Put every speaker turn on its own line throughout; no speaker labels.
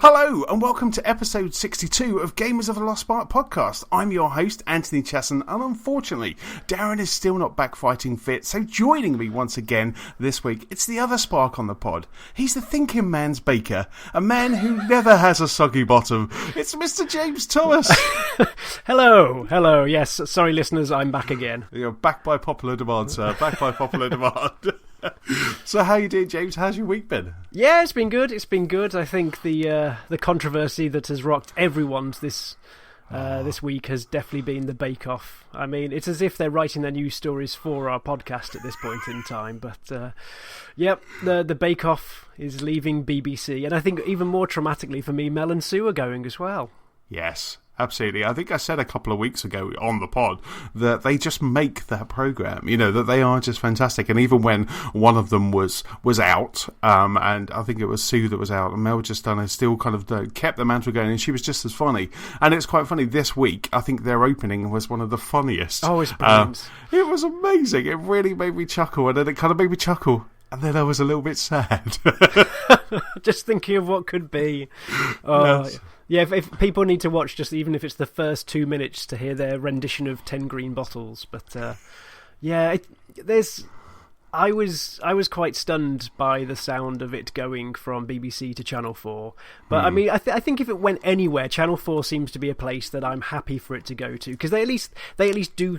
Hello and welcome to episode 62 of Gamers of the Lost Spark podcast. I'm your host, Anthony Chesson, and unfortunately, Darren is still not back fighting fit, so joining me once again this week, it's the other Spark on the pod. He's the thinking man's baker, a man who never has a soggy bottom. It's Mr. James Thomas.
Hello, yes, sorry listeners, I'm back again.
You're back by popular demand, sir, back by popular demand. So how you doing, James? How's your week been?
Yeah, it's been good. I think the controversy that has rocked everyone's this week has definitely been the Bake Off. I mean, it's as if they're writing their news stories for our podcast at this point in time. But yep, the Bake Off is leaving BBC, and I think even more traumatically for me, Mel and Sue are going as well.
Yes. Absolutely. I think I said a couple of weeks ago on the pod that they just make that programme, you know, that they are just fantastic. And even when one of them was out, and I think it was Sue that was out, and Mel just done, still kind of kept the mantle going, and she was just as funny. And it's quite funny, this week, I think their opening was one of the funniest.
Oh, it's brilliant.
It was amazing. It really made me chuckle, and then it kind of made me chuckle. And then I was a little bit sad.
Just thinking of what could be. Oh,
yes.
Yeah, if people need to watch, just even if it's the first 2 minutes to hear their rendition of 10 Green Bottles. But yeah, I was quite stunned by the sound of it going from BBC to Channel 4. But I mean, I think if it went anywhere, Channel 4 seems to be a place that I'm happy for it to go to, because they at least do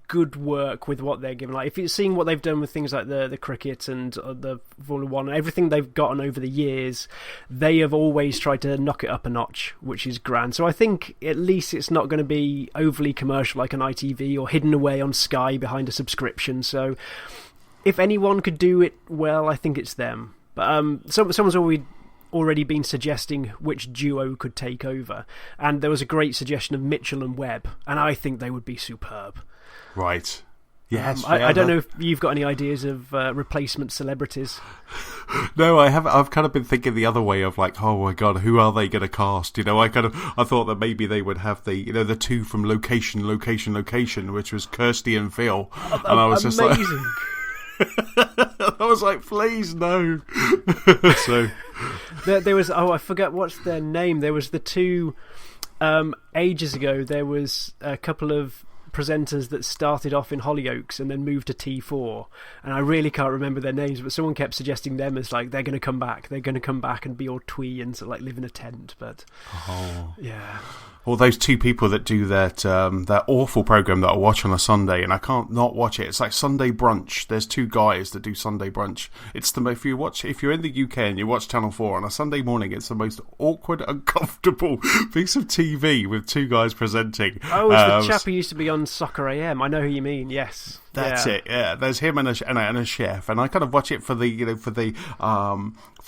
good work with what they're given. Like, if you're seeing what they've done with things like the cricket and the Formula 1 and everything they've gotten over the years, they have always tried to knock it up a notch, which is grand. So I think at least it's not going to be overly commercial like an ITV or hidden away on Sky behind a subscription. So if anyone could do it well, I think it's them. But someone's already been suggesting which duo could take over, and there was a great suggestion of Mitchell and Webb, and I think they would be superb.
Right. Yes.
I don't know if you've got any ideas of replacement celebrities.
No, I haven't. I've kind of been thinking the other way of like, oh my god, who are they going to cast? You know, I thought that maybe they would have the two from Location, which was Kirsty and Phil, and I was just
amazing.
I was like, please no. So
there was, I forget what's their name. There was the two ages ago. There was a couple of presenters that started off in Hollyoaks and then moved to T4, and I really can't remember their names, but someone kept suggesting them as like they're going to come back and be all twee and sort of like live in a tent. But yeah.
Or those two people that do that awful program that I watch on a Sunday, and I can't not watch it. It's like Sunday Brunch. There's two guys that do Sunday Brunch. It's if you're in the UK and you watch Channel 4 on a Sunday morning, it's the most awkward, uncomfortable piece of TV with two guys presenting.
Oh, it's the chap who used to be on Soccer AM. I know who you mean. Yes.
That's it. Yeah, there's him and a chef, and I kind of watch it for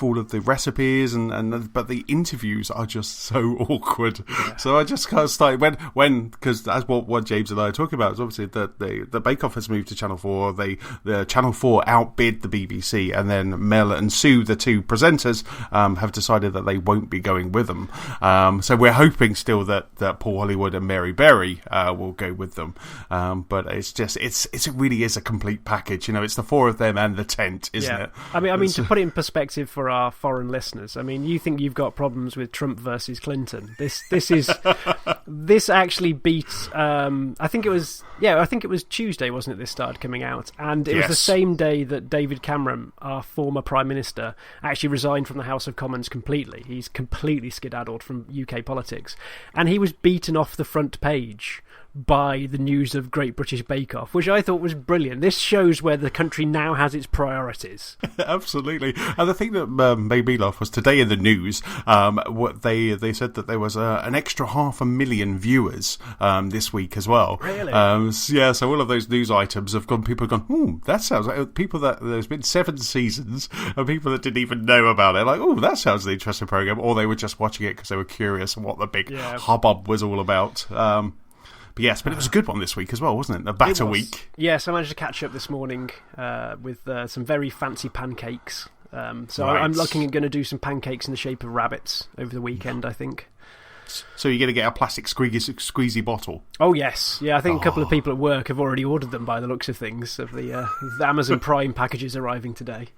all of the recipes but the interviews are just so awkward. Yeah. So I just kind of started because that's what James and I are talking about is obviously that the Bake Off has moved to Channel 4. The Channel 4 outbid the BBC, and then Mel and Sue, the two presenters, have decided that they won't be going with them. So we're hoping still that Paul Hollywood and Mary Berry will go with them. But it really is a complete package. You know, it's the four of them and the tent, isn't it?
I mean, to put it in perspective for our foreign listeners, I mean, you think you've got problems with Trump versus Clinton. This actually beats. I think it was Tuesday, wasn't it? This started coming out, and it was the same day that David Cameron, our former Prime Minister, actually resigned from the House of Commons completely. He's completely skedaddled from UK politics, and he was beaten off the front page by the news of Great British Bake Off, which I thought was brilliant. This shows where the country now has its priorities.
Absolutely. And the thing that made me laugh was today in the news, what they said that there was an extra 500,000 viewers this week as well.
Really?
So all of those news items have gone. People have gone, that sounds like people that there's been 7 seasons, and people that didn't even know about it, like, that sounds an interesting program, or they were just watching it because they were curious and what the big hubbub was all about. But it was a good one this week as well, wasn't it? A batter week.
Yes, I managed to catch up this morning with some very fancy pancakes.
Right.
I'm looking at going to do some pancakes in the shape of rabbits over the weekend, I think.
So you're going to get a plastic squeezy bottle?
Oh, yes. Yeah, I think a couple of people at work have already ordered them by the looks of things, of the Amazon Prime packages arriving today.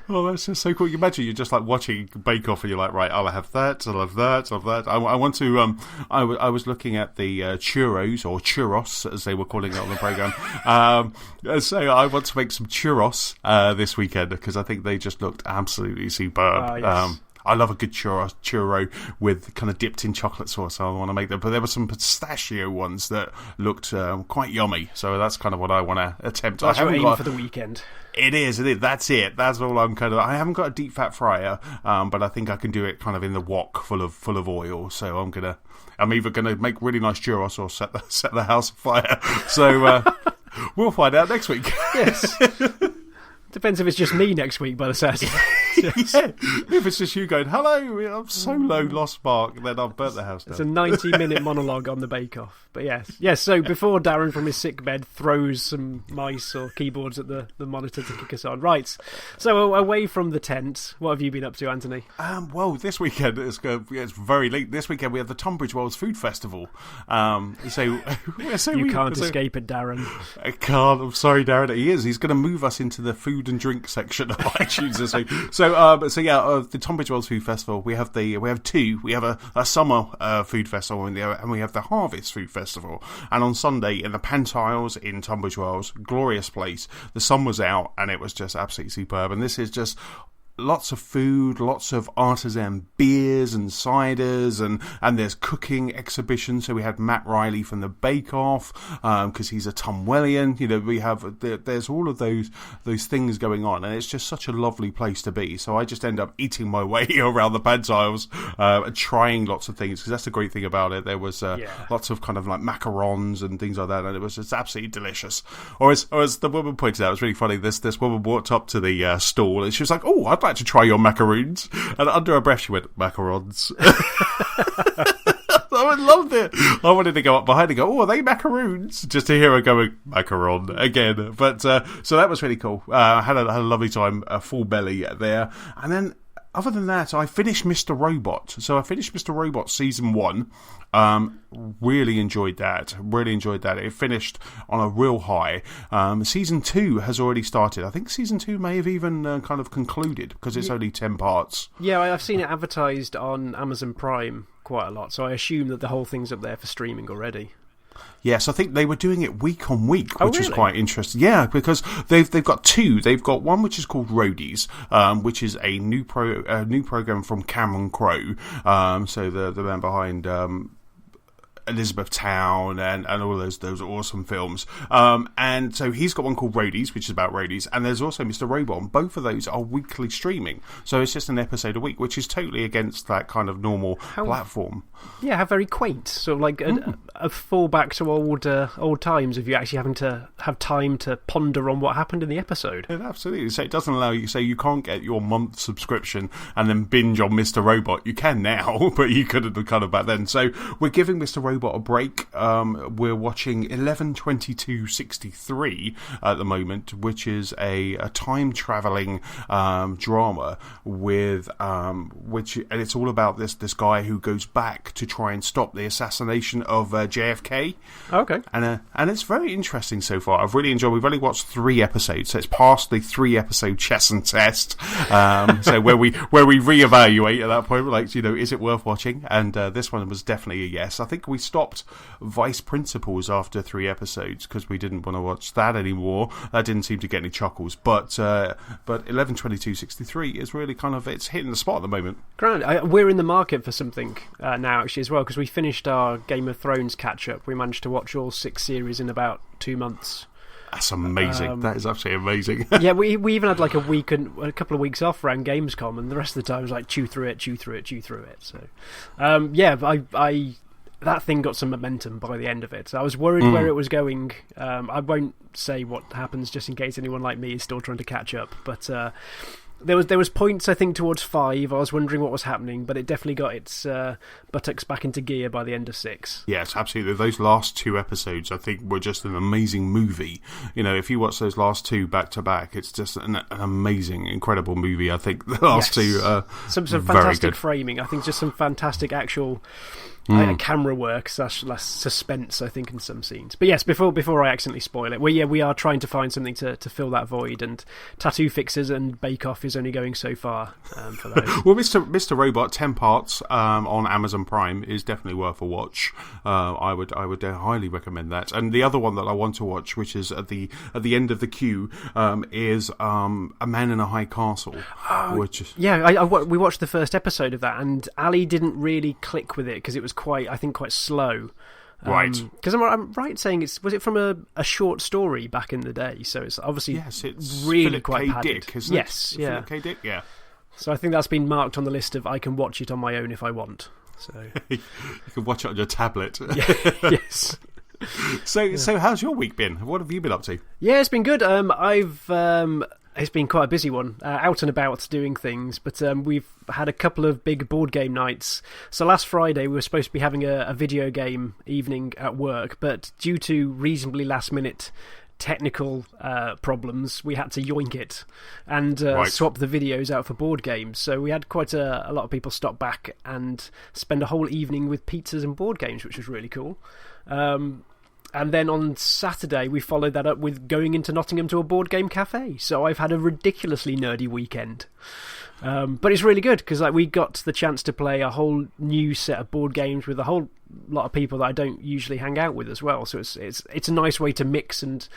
Oh, that's just so cool. You imagine you're just like watching Bake Off and you're like, right, I'll have that, I'll have that, I'll have that. I want to, I was looking at the churros, or churros, as they were calling it on the programme. So I want to make some churros this weekend, because I think they just looked absolutely superb.
Yes.
I love a good churro with kind of dipped in chocolate sauce. So I want to make them, but there were some pistachio ones that looked quite yummy. So that's kind of what I want to attempt.
That's your aim for the weekend.
It is. That's it. That's all I'm kind of. I haven't got a deep fat fryer, but I think I can do it kind of in the wok full of oil. So I'm either gonna make really nice churros or set the house afire. So we'll find out next week.
Yes. Depends if it's just me next week by the sounds of it.
Yeah. If it's just you going, hello, I'm so low, lost Mark, then I've burnt the house down.
It's a 90-minute monologue on the Bake Off. But yes, so before Darren from his sick bed throws some mice or keyboards at the monitor to kick us on. Right, so away from the tent, what have you been up to, Anthony?
Well, this weekend, it's very late. This weekend we have the Tunbridge Wells Food Festival. You
can't escape it, Darren.
I can't. I'm sorry, Darren. He is. He's going to move us into the food and drink section of iTunes this week. The Tunbridge Wells Food Festival. We have two. We have a summer food festival, and we have the Harvest Food Festival. And on Sunday in the Pantiles in Tunbridge Wells, glorious place. The sun was out, and it was just absolutely superb. And this is just lots of food, lots of artisan beers and ciders, and there's cooking exhibitions. So we had Matt Riley from the Bake Off, because he's a Tumwellian. There's all of those things going on, and it's just such a lovely place to be. So I just end up eating my way around the Pantiles, and trying lots of things, because that's the great thing about it. There was lots of kind of like macarons and things like that, and it was just absolutely delicious. Or as the woman pointed out, it was really funny. This woman walked up to the stall, and she was like, "Oh, I'd like to try your macaroons," and under her breath she went, "Macarons." I loved it. I wanted to go up behind and go, "Oh, are they macaroons?" Just to hear her going, "Macaron," again. But so that was really cool. I had a lovely time, a full belly there. And then other than that, I finished Mr. Robot. So I finished Mr. Robot Season 1. Really enjoyed that. It finished on a real high. Season 2 has already started. I think Season 2 may have even kind of concluded, because it's only 10 parts. Yeah,
I've seen it advertised on Amazon Prime quite a lot, so I assume that the whole thing's up there for streaming already.
Yes, I think they were doing it week on week, which
really?
is quite interesting. Yeah, because they've got two. They've got one which is called Roadies, which is a new program from Cameron Crowe. So the man behind Elizabethtown and all those awesome films. And so he's got one called Roadies, which is about roadies, and there's also Mr. Robot. Both of those are weekly streaming, so it's just an episode a week, which is totally against that kind of normal platform. Yeah,
how very quaint. So like a fallback to old times, if you actually having to have time to ponder on what happened in the episode.
Yeah, absolutely. So it doesn't allow you, so you can't get your month subscription and then binge on Mr. Robot. You can now, but you couldn't have kind of back then. So we're giving Mr. Robot a break. We're watching 11/22/63 at the moment, which is a time traveling drama with and it's all about this guy who goes back to try and stop the assassination of JFK.
Okay,
and it's very interesting so far. I've really enjoyed. We've only watched 3 episodes, so it's past the 3-episode Chesson test. So where we reevaluate at that point, like, is it worth watching? And this one was definitely a yes. I think we stopped Vice Principals after 3 episodes because we didn't want to watch that anymore. That didn't seem to get any chuckles. But 11/22/63 is really kind of, it's hitting the spot at the moment.
Grand. We're in the market for something now actually as well, because we finished our Game of Thrones catch up. We managed to watch all 6 series in about 2 months.
That's amazing. That is absolutely amazing.
Yeah, we even had like a couple of weeks off around Gamescom, and the rest of the time was like chew through it. So, I that thing got some momentum by the end of it. So I was worried where it was going. I won't say what happens just in case anyone like me is still trying to catch up. But there was points, I think, towards 5. I was wondering what was happening, but it definitely got its buttocks back into gear by the end of 6.
Yes, absolutely. Those last 2 episodes, I think, were just an amazing movie. If you watch those last 2 back to back, it's just an amazing, incredible movie. I think the last 2
some fantastic framing. I think just some fantastic actual camera work slash less suspense, I think, in some scenes. But yes, before I accidentally spoil it, we are trying to find something to fill that void, and Tattoo Fixers and Bake Off is only going so far for those.
Well, Mr. Robot, 10 parts on Amazon Prime is definitely worth a watch. I would highly recommend that. And the other one that I want to watch, which is at the end of the queue, is A Man in a High Castle. Which is...
Yeah, we watched the first episode of that, and Ali didn't really click with it because it was quite slow.
Right.
Because I'm right saying was it from a short story back in the day? So it's obviously
it's
really
Philip
quite
K.
padded.
Dick, isn't
yes,
it?
yeah.
Philip K. Dick, yeah.
So I think that's been marked on the list of I can watch it on my own if I want. So
you can watch it on your tablet.
Yes.
So how's your week been? What have you been up to?
Yeah, it's been good. It's been quite a busy one, out and about doing things, but we've had a couple of big board game nights. So last Friday we were supposed to be having a video game evening at work, but due to reasonably last minute technical problems, we had to yoink it and swap the videos out for board games. So we had quite a lot of people stop back and spend a whole evening with pizzas and board games, which was really cool. And then on Saturday, we followed that up with going into Nottingham to a board game cafe. So I've had a ridiculously nerdy weekend. But it's really good because we got the chance to play a whole new set of board games with a whole lot of people that I don't usually hang out with as well. So it's a nice way to mix and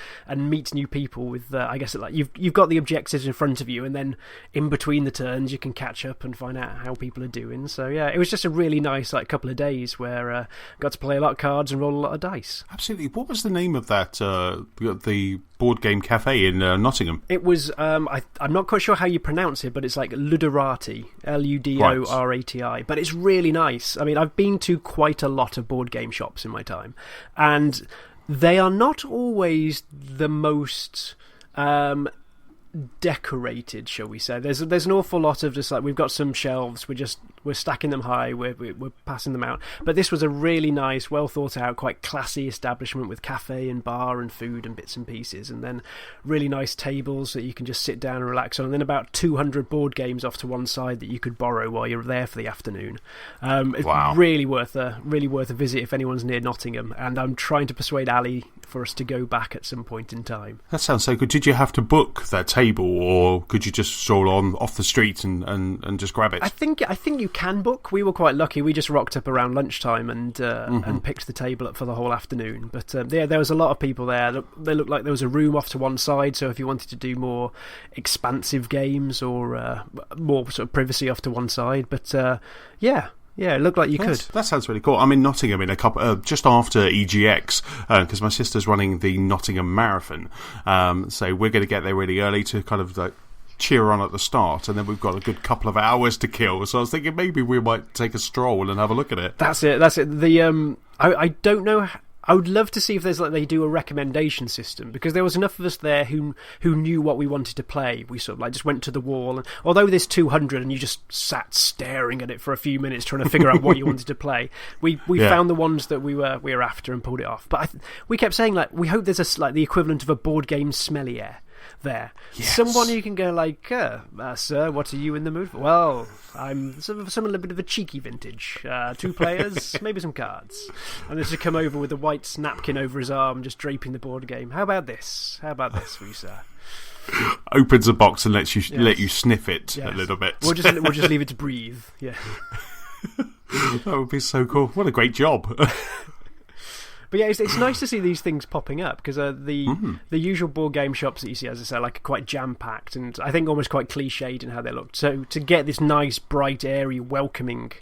meet new people with. I guess you've got the objectives in front of you, and then in between the turns you can catch up and find out how people are doing. So yeah, it was just a really nice couple of days where got to play a lot of cards and roll a lot of dice.
Absolutely. What was the name of that the board game cafe in Nottingham?
It was I'm not quite sure how you pronounce it, but it's like Ludorati, Ludorati. But it's really nice. I mean, I've been to quite a lot of board game shops in my time, and they are not always the most decorated, shall we say. There's an awful lot of just we've got some shelves, we're stacking them high, we're passing them out, but this was a really nice, well thought out, quite classy establishment with cafe and bar and food and bits and pieces, and then really nice tables that you can just sit down and relax on, and then about 200 board games off to one side that you could borrow while you're there for the afternoon. It's really worth a visit if anyone's near Nottingham, and I'm trying to persuade Ali for us to go back at some point in time.
That sounds so good. Did you have to book that table, or could you just stroll on off the street and just grab it?
I think you can book. We were quite lucky. We just rocked up around lunchtime and picked the table up for the whole afternoon. But there was a lot of people there. They looked like there was a room off to one side, so if you wanted to do more expansive games or more sort of privacy off to one side. But yeah, it looked like you could.
That sounds really cool. I'm in Nottingham in a couple just after EGX because my sister's running the Nottingham Marathon. So we're going to get there really early to kind of cheer on at the start, and then we've got a good couple of hours to kill. So I was thinking maybe we might take a stroll and have a look at it.
That's it. The I don't know. I would love to see if there's they do a recommendation system, because there was enough of us there who knew what we wanted to play. We sort of just went to the wall, and although there's 200 and you just sat staring at it for a few minutes trying to figure out what you wanted to play, we found the ones that we were after and pulled it off. But we kept saying we hope there's the equivalent of a board game sommelier there. Yes. Someone who can go sir, what are you in the mood for? Well, I'm some a little bit of a cheeky vintage. 2 players, maybe some cards. And then to come over with a white napkin over his arm, just draping the board game. How about this for you, sir?
Opens a box and let you sniff it a little bit.
We'll just leave it to breathe. Yeah.
That would be so cool. What a great job.
But yeah, it's nice to see these things popping up, because the usual board game shops that you see, as I say, are quite jam-packed and I think almost quite cliched in how they look. So to get this nice, bright, airy, welcoming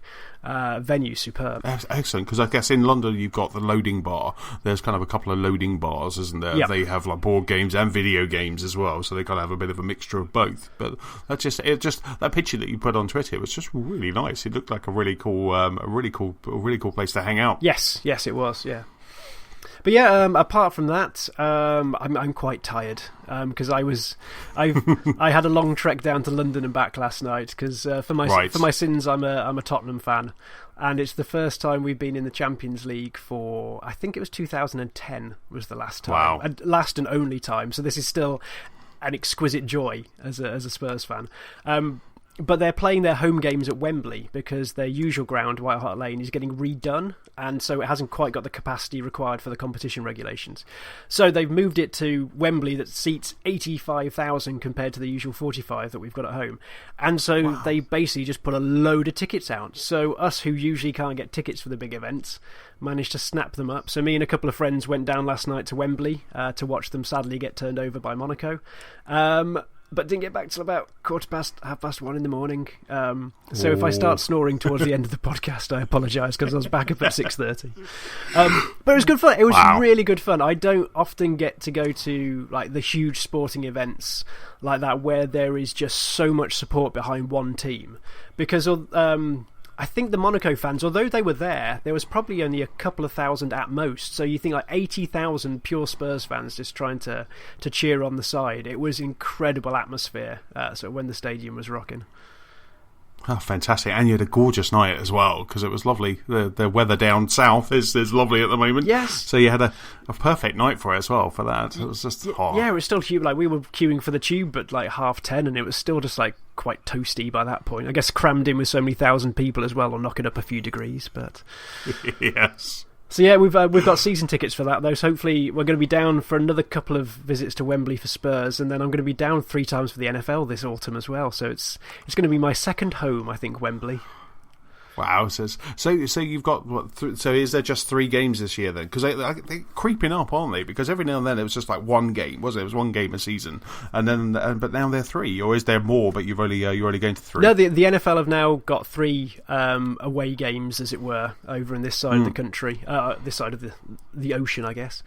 venue, superb.
Excellent, because I guess in London you've got the loading bar. There's kind of a couple of loading bars, isn't there? Yep. They have board games and video games as well, so they kind of have a bit of a mixture of both. But that picture that you put on Twitter was just really nice. It looked like a really cool place to hang out.
Yes, it was. Yeah. But yeah, apart from that, I'm quite tired because I had a long trek down to London and back last night because for my sins I'm a Tottenham fan, and it's the first time we've been in the Champions League for, I think it was 2010 was the last time.
Wow.
Last and only time. So this is still an exquisite joy as a Spurs fan. but they're playing their home games at Wembley because their usual ground, White Hart Lane, is getting redone, and so it hasn't quite got the capacity required for the competition regulations. So they've moved it to Wembley that seats 85,000 compared to the usual 45 that we've got at home. And so they basically just put a load of tickets out. So us who usually can't get tickets for the big events managed to snap them up. So me and a couple of friends went down last night to Wembley to watch them sadly get turned over by Monaco. But didn't get back till about 1:15 in the morning. So if I start snoring towards the end of the podcast, I apologise because I was back up at 6:30. But it was good fun. It was really good fun. I don't often get to go to like the huge sporting events like that where there is just so much support behind one team, because I think the Monaco fans, although they were there was probably only a couple of thousand at most. So you think like 80,000 pure Spurs fans just trying to cheer on the side. It was incredible atmosphere when the stadium was rocking.
Oh, fantastic. And you had a gorgeous night as well, because it was lovely. The weather down south is lovely at the moment.
Yes.
So you had a perfect night for it as well for that. It was just hot.
Yeah, it was still huge. Like, we were queuing for the tube at like 10:30, and it was still just like quite toasty by that point. I guess crammed in with so many thousand people as well, or knocking up a few degrees. But
yes.
So yeah, we've got season tickets for that though. So hopefully we're going to be down for another couple of visits to Wembley for Spurs, and then I'm going to be down 3 times for the NFL this autumn as well. So it's going to be my second home, I think, Wembley.
Wow. So you've got so is there just 3 games this year then? Because they're creeping up, aren't they? Because every now and then it was just like one game, was it? It was one game a season, and then but now they're 3, or is there more? But you're only going to 3.
No, the NFL have now got 3 away games, as it were, over in this side of the country, this side of the ocean, I guess.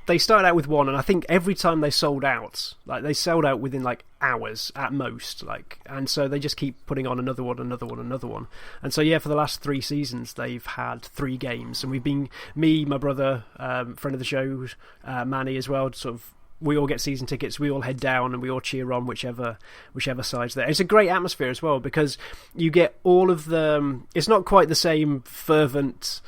They started out with 1, and I think every time they sold out, like they sold out within like hours at most, like, and so they just keep putting on another one. And so yeah, for the last 3 seasons they've had 3 games, and we've been, me, my brother, friend of the show, Manny as well, sort of. We all get season tickets, we all head down and we all cheer on whichever side's there. It's a great atmosphere as well, because you get all of the... It's not quite the same fervent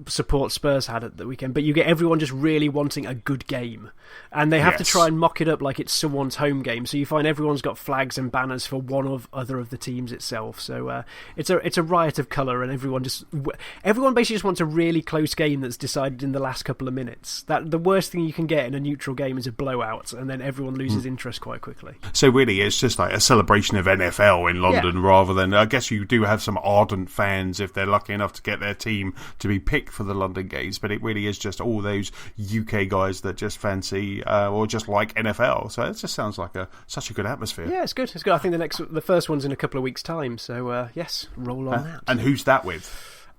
support Spurs had at the weekend, but you get everyone just really wanting a good game. And they have to try and mock it up like it's someone's home game. So you find everyone's got flags and banners for one or other of the teams itself. So it's a riot of colour, and everyone basically just wants a really close game that's decided in the last couple of minutes. That the worst thing you can get in a neutral game is a blowout, and then everyone loses interest quite quickly.
So really it's just like a celebration of NFL in London, rather than, I guess you do have some ardent fans if they're lucky enough to get their team to be picked for the London games, but it really is just all those UK guys that just fancy or just like NFL. So it just sounds like such a good atmosphere. Yeah,
it's good. I think the first one's in a couple of weeks' time, so yes, roll on that.
And who's that with?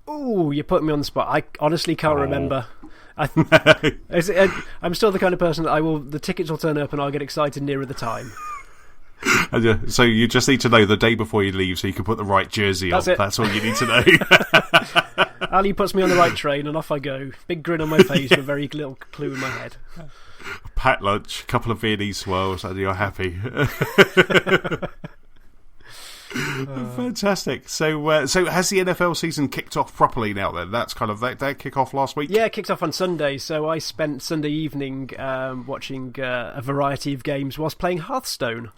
Oh, you're putting me on the spot. I honestly can't remember. I'm still the kind of person that the tickets will turn up and I'll get excited nearer the time.
So you just need to know the day before you leave so you can put the right jersey on. That's all you need to know.
Ali puts me on the right train and off I go. Big grin on my face with very little clue in my head.
Packed lunch, couple of Viennese swirls, and you're happy. Fantastic. So has the NFL season kicked off properly now then? That's kind of that kick off last week?
Yeah, it kicked off on Sunday. So I spent Sunday evening watching a variety of games whilst playing Hearthstone.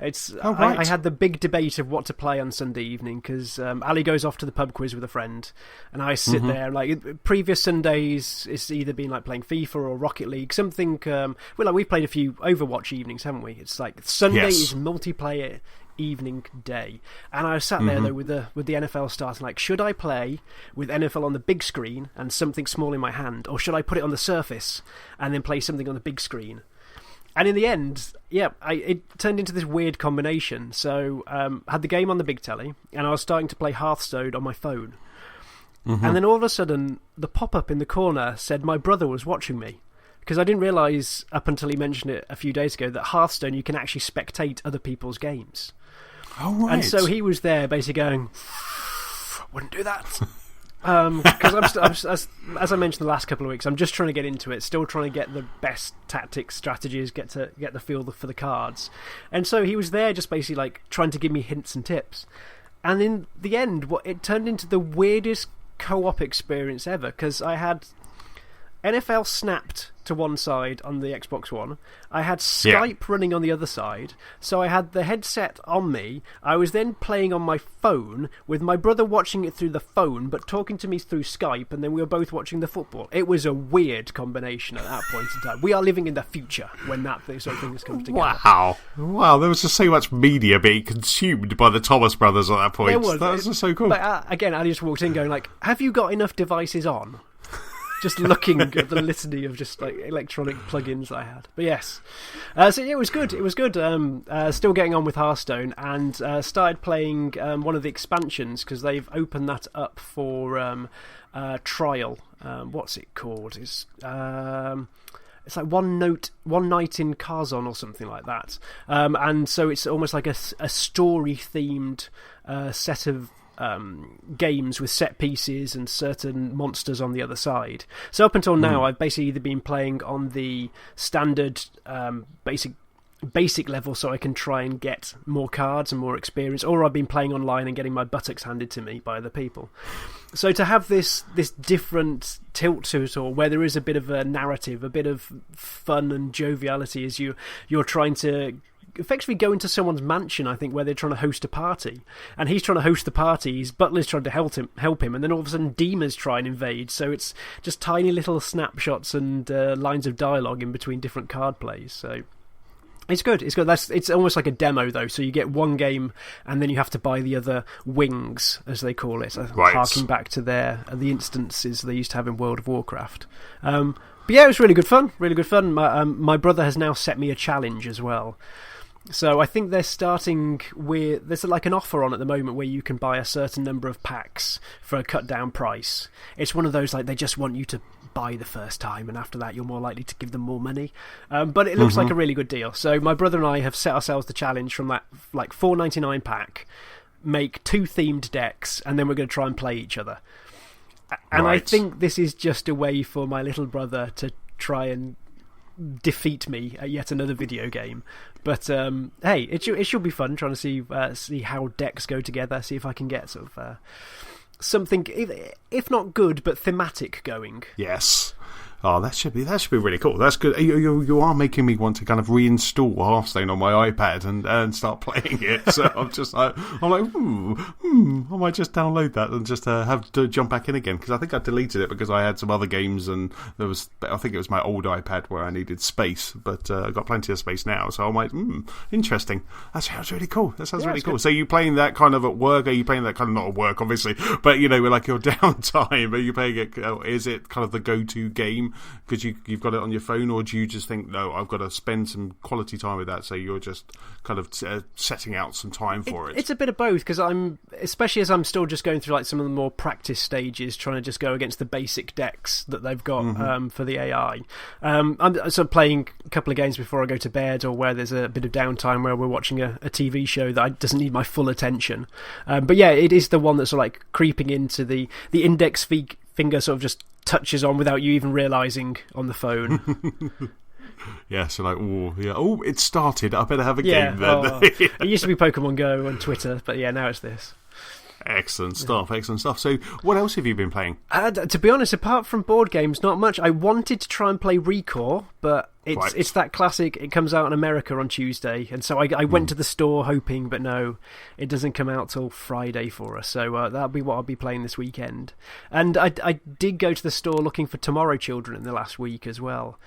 I had the big debate of what to play on Sunday evening, because Ali goes off to the pub quiz with a friend, and I sit there. Like previous Sundays, it's either been like playing FIFA or Rocket League, something. We've played a few Overwatch evenings, haven't we? It's like Sunday is multiplayer evening day, and I sat there though with the NFL starting, like, should I play with NFL on the big screen and something small in my hand, or should I put it on the Surface and then play something on the big screen? And in the end, it turned into this weird combination. So had the game on the big telly, and I was starting to play Hearthstone on my phone, and then all of a sudden the pop-up in the corner said my brother was watching me. Because I didn't realise, up until he mentioned it a few days ago, that Hearthstone, you can actually spectate other people's games.
Oh, right.
And so he was there basically going, wouldn't do that. Because as I mentioned the last couple of weeks, I'm just trying to get into it, still trying to get the best tactics, strategies, get the feel for the cards. And so he was there just basically like trying to give me hints and tips. And in the end, it turned into the weirdest co-op experience ever, because I had NFL snapped to one side on the Xbox One. I had Skype running on the other side. So I had the headset on me. I was then playing on my phone with my brother watching it through the phone, but talking to me through Skype, and then we were both watching the football. It was a weird combination at that point in time. We are living in the future when that sort of thing has come together.
Wow, there was just so much media being consumed by the Thomas brothers at that point.
That
was just so cool.
But again, I just walked in going like, have you got enough devices on? Just looking at the litany of just like electronic plugins I had. But yes, so yeah, it was good. It was good. Still getting on with Hearthstone, and started playing one of the expansions because they've opened that up for trial. What's it called? It's like one night in Kazan or something like that. And so it's almost like a story themed set of games with set pieces and certain monsters on the other side. So up until now, I've basically either been playing on the standard basic level so I can try and get more cards and more experience, or I've been playing online and getting my buttocks handed to me by other people. So to have this different tilt to it all, where there is a bit of a narrative, a bit of fun and joviality as you're trying to effectively go into someone's mansion, I think, where they're trying to host a party, and he's trying to host the party, his butler's trying to help him, and then all of a sudden demons try and invade. So it's just tiny little snapshots and lines of dialogue in between different card plays. So it's good. It's good. It's almost like a demo though. So you get one game, and then you have to buy the other wings, as they call it, harking back to the instances they used to have in World of Warcraft. But yeah, it was really good fun. Really good fun. My brother has now set me a challenge as well. So I think they're starting with... There's like an offer on at the moment where you can buy a certain number of packs for a cut down price. It's one of those like they just want you to buy the first time, and after that you're more likely to give them more money. But it looks like a really good deal. So my brother and I have set ourselves the challenge from that like $4.99 pack, make 2 themed decks, and then we're going to try and play each other. And I think this is just a way for my little brother to try and defeat me at yet another video game. But hey, it should be fun trying to see how decks go together, see if I can get sort of something, if not good, but thematic going.
Yes. Oh, that should be really cool. That's good. You are making me want to kind of reinstall Hearthstone on my iPad and start playing it. So I'm like, I might just download that and just have to jump back in again, because I think I deleted it because I had some other games, and I think it was my old iPad where I needed space, but I've got plenty of space now. So I'm like, interesting. That sounds really cool. That sounds really cool. Good. So are you playing that kind of at work? Are you playing that kind of not at work, obviously, but like your downtime? Are you playing it? Is it kind of the go-to game because you've got it on your phone, or do you just think, no, I've got to spend some quality time with that, so you're just kind of setting out some time for it?
It's a bit of both, because especially as I'm still just going through like some of the more practice stages, trying to just go against the basic decks that they've got for the AI. I'm sort of playing a couple of games before I go to bed, or where there's a bit of downtime where we're watching a TV show that doesn't need my full attention. But yeah, it is the one that's sort of like creeping into the index finger sort of just touches on without you even realising on the phone.
Yeah, so like, it started. I better have a game then.
It used to be Pokemon Go on Twitter, but yeah, now it's this.
Excellent stuff. So what else have you been playing?
To be honest, apart from board games, not much. I wanted to try and play Recore, but it's that classic, it comes out in America on Tuesday, and so I went to the store hoping, but no, it doesn't come out till Friday for us, so that'll be what I'll be playing this weekend. And I did go to the store looking for Tomorrow Children in the last week as well.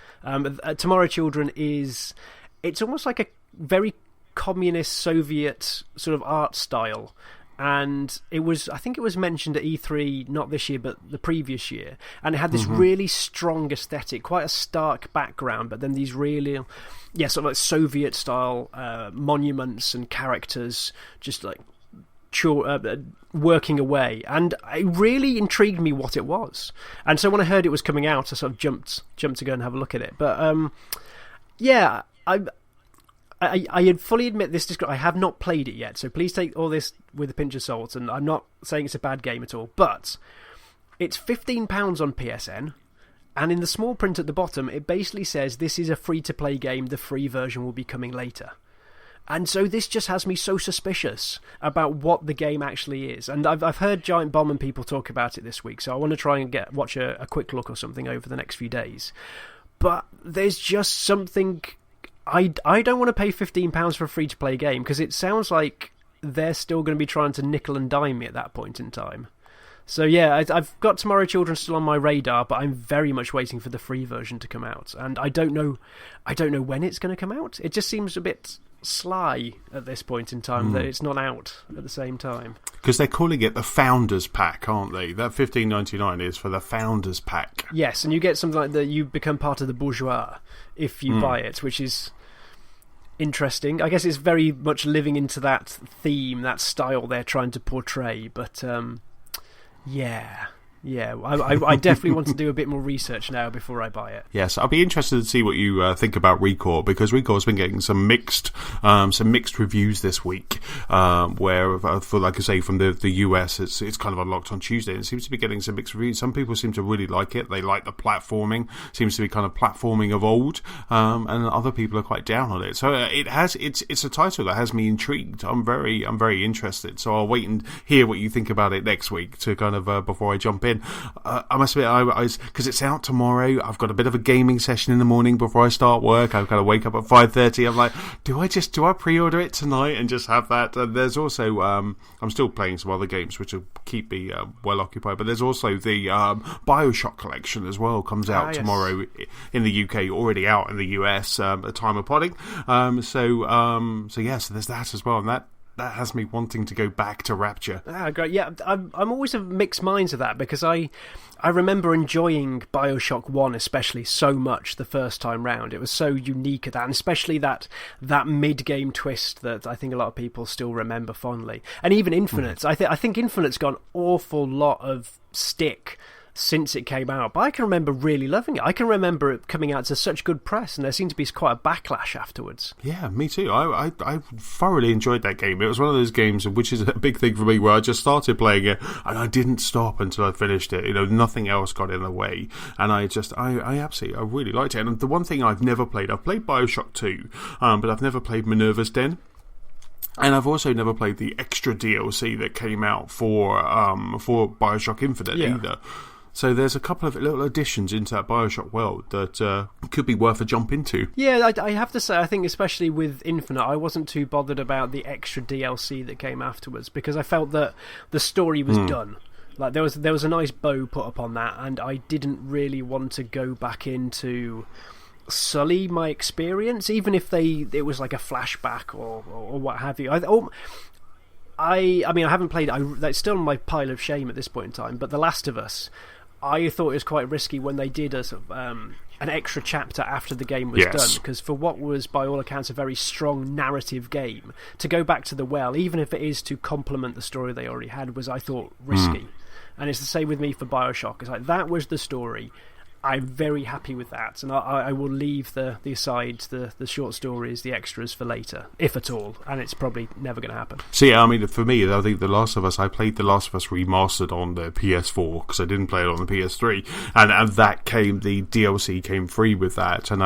Tomorrow Children it's almost like a very communist Soviet sort of art style. And I think it was mentioned at E3, not this year, but the previous year. And it had this really strong aesthetic, quite a stark background, but then these really, sort of like Soviet-style monuments and characters just like working away. And it really intrigued me what it was. And so when I heard it was coming out, I sort of jumped to go and have a look at it. But I fully admit this. I have not played it yet, so please take all this with a pinch of salt. And I'm not saying it's a bad game at all, but it's £15 on PSN, and in the small print at the bottom, it basically says this is a free-to-play game. The free version will be coming later. And so this just has me so suspicious about what the game actually is. And I've heard Giant Bomb and people talk about it this week, so I want to try and watch a quick look or something over the next few days. But there's just something... I don't want to pay £15 for a free-to-play game, because it sounds like they're still going to be trying to nickel and dime me at that point in time. So yeah, I've got Tomorrow Children still on my radar, but I'm very much waiting for the free version to come out. And I don't know when it's going to come out. It just seems a bit sly at this point in time that it's not out at the same time.
Because they're calling it the Founders Pack, aren't they? That $15.99 is for the Founders Pack.
Yes, and you get something like that. You become part of the bourgeois if you buy it, which is interesting. I guess it's very much living into that theme, that style they're trying to portray. But yeah, I definitely want to do a bit more research now before I buy it.
Yes, I'll be interested to see what you think about Recore, because Recore's been getting some mixed reviews this week. Where, for like I say, from the US, it's kind of unlocked on Tuesday, and it seems to be getting some mixed reviews. Some people seem to really like it; they like the platforming. Seems to be kind of platforming of old, and other people are quite down on it. So it's a title that has me intrigued. I'm very interested. So I'll wait and hear what you think about it next week to kind of before I jump in. I must admit, because it's out tomorrow, I've got a bit of a gaming session in the morning before I start work. I've got to wake up at 5:30. I'm like, do I pre-order it tonight and just have that? And there's also, I'm still playing some other games which will keep me well occupied, but there's also the BioShock collection as well, comes out tomorrow in the UK, already out in the US at the time of podding. So there's that as well, and that has me wanting to go back to Rapture.
Great. Yeah, I'm always of mixed minds of that, because I remember enjoying BioShock 1 especially so much the first time round. It was so unique at that, and especially that mid-game twist that I think a lot of people still remember fondly. And even Infinite. I think Infinite's got an awful lot of stick since it came out, but I can remember really loving it. I can remember it coming out to such good press, and there seemed to be quite a backlash afterwards.
Yeah, me too. I thoroughly enjoyed that game. It was one of those games, which is a big thing for me, where I just started playing it and I didn't stop until I finished it. Nothing else got in the way, and I really liked it. And the one thing I've never played, I've played BioShock 2, but I've never played Minerva's Den. And I've also never played the extra DLC that came out for BioShock Infinite either. So there's a couple of little additions into that BioShock world that could be worth a jump into. Yeah,
I have to say, I think especially with Infinite, I wasn't too bothered about the extra DLC that came afterwards, because I felt that the story was done. Like there was a nice bow put upon that, and I didn't really want to go back into sully my experience, even if it was like a flashback or what have you. I mean, I haven't played it. That's still on my pile of shame at this point in time. But The Last of Us, I thought it was quite risky when they did a sort of, an extra chapter after the game was done, because for what was by all accounts a very strong narrative game, to go back to the well, even if it is to complement the story they already had, was, I thought, risky. And it's the same with me for BioShock. It's like, that was the story. I'm very happy with that, and I will leave the asides, the short stories, the extras for later, if at all, and it's probably never going to happen.
See, I mean, for me, I think The Last of Us, I played The Last of Us remastered on the PS4, because I didn't play it on the PS3, and that the DLC came free with that, and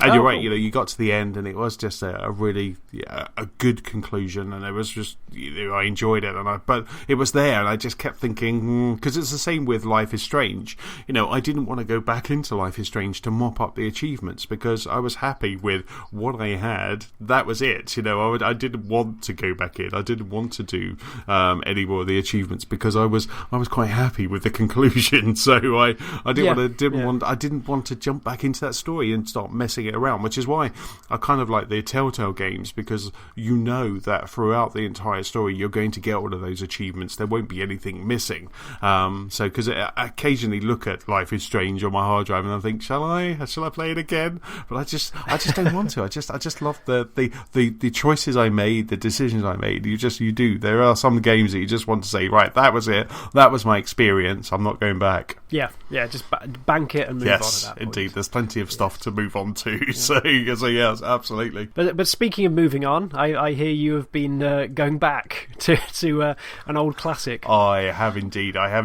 you're right, you got to the end, and it was just a really a good conclusion, and it was just, I enjoyed it, but it was there, and I just kept thinking, because it's the same with Life is Strange, I didn't want to go back into Life is Strange to mop up the achievements, because I was happy with what I had. That was it. I didn't want to go back in. I didn't want to do any more of the achievements, because I was quite happy with the conclusion. So I didn't want to jump back into that story and start messing it around, which is why I kind of like the Telltale games, because that throughout the entire story you're going to get all of those achievements. There won't be anything missing. So because I occasionally look at Life is Strange on my hard drive and I think, shall I play it again? But I just don't want to. I just love the choices I made, the decisions I made. You do. There are some games that you just want to say, right, that was it. That was my experience. I'm not going back.
Yeah, just bank it and move on at that point.
Indeed. There's plenty of stuff to move on to. Yeah. So yes, absolutely.
But speaking of moving on, I hear you have been going back to an old classic.
I have indeed. I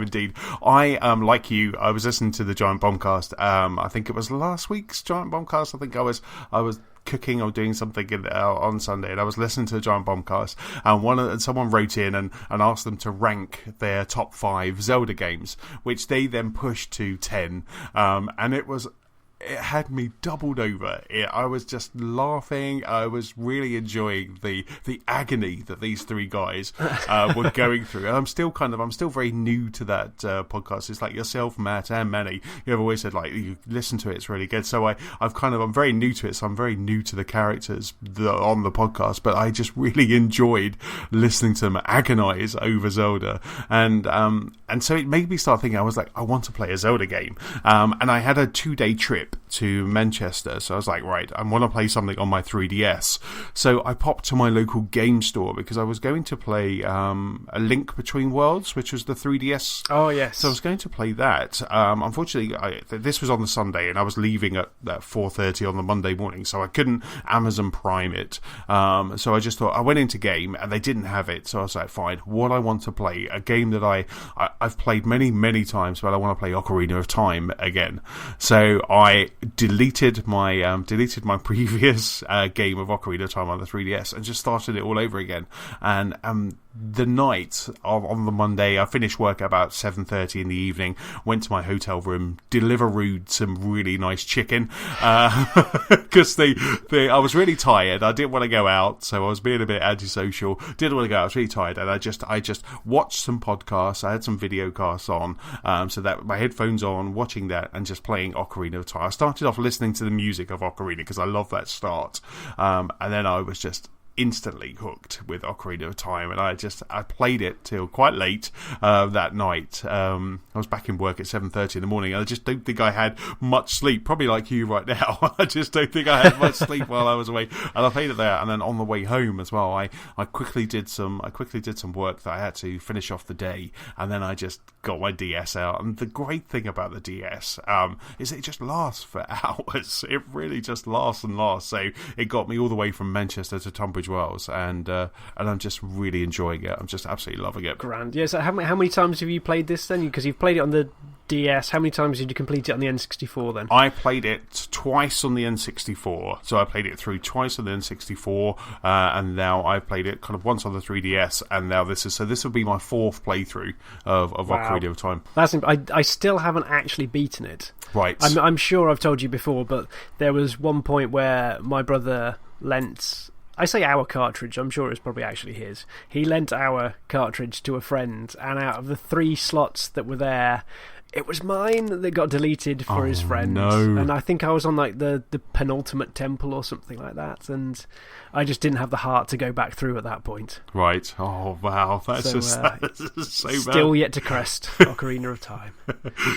like you. I was listening to the Giant Bombcast. I think it was last week's Giant Bombcast. I think I was cooking or doing something on Sunday, and I was listening to the Giant Bombcast, and someone wrote in and asked them to rank their top 5 Zelda games, which they then pushed to 10, and it had me doubled over. I was just laughing. I was really enjoying the agony that these 3 guys were going through. And I'm still very new to that podcast. It's like yourself, Matt, and Manny. You've always said, like, you listen to it, it's really good. So I'm very new to it. So I'm very new to the characters on the podcast. But I just really enjoyed listening to them agonize over Zelda. And so it made me start thinking. I was like, I want to play a Zelda game. And I had a 2-day trip to Manchester, so I was like, right, I want to play something on my 3DS. So I popped to my local game store because I was going to play A Link Between Worlds, which was the 3DS.
Oh yes.
So I was going to play that. Unfortunately, this was on the Sunday, and I was leaving at 4:30 on the Monday morning, so I couldn't Amazon Prime it. So I just thought, I went into game and they didn't have it, so I was like, fine, what I want to play, a game that I've played many times, but I want to play Ocarina of Time again. So I deleted my previous game of Ocarina of Time on the 3DS and just started it all over again. And the night on the Monday, I finished work at about 7:30 in the evening, went to my hotel room, Deliverooed some really nice chicken, because I was really tired. I didn't want to go out, so I was being a bit antisocial. Didn't want to go out. I was really tired, and I just watched some podcasts. I had some video casts on, so that my headphones on, watching that, and just playing Ocarina of Time. I started off listening to the music of Ocarina because I love that start, and then I was just instantly hooked with Ocarina of Time, and I played it till quite late that night. I was back in work at 7:30 in the morning, and I just don't think I had much sleep, probably like you right now. I just don't think I had much sleep while I was away, and I played it there. And then on the way home as well, I quickly did some work that I had to finish off the day, and then I just got my DS out. And the great thing about the DS is it just lasts for hours. It really just lasts and lasts. So it got me all the way from Manchester to Tunbridge Wells, and I'm just really enjoying it. I'm just absolutely loving it.
Grand. Yeah, so how many times have you played this then? Because you've played it on the DS. How many times did you complete it on the N64 then?
I played it twice on the N64. So I played it through twice on the N64, and now I've played it kind of once on the 3DS, and now this will be my 4th playthrough of Ocarina of Time.
I still haven't actually beaten it.
Right.
I'm sure I've told you before, but there was one point where my brother lent... I say our cartridge, I'm sure it's probably actually his. He lent our cartridge to a friend, and out of the 3 slots that were there, it was mine that got deleted for his friend.
No.
And I think I was on like the penultimate temple or something like that, and I just didn't have the heart to go back through at that point.
Right. Oh, wow. That's so bad.
Still yet to crest Ocarina of Time.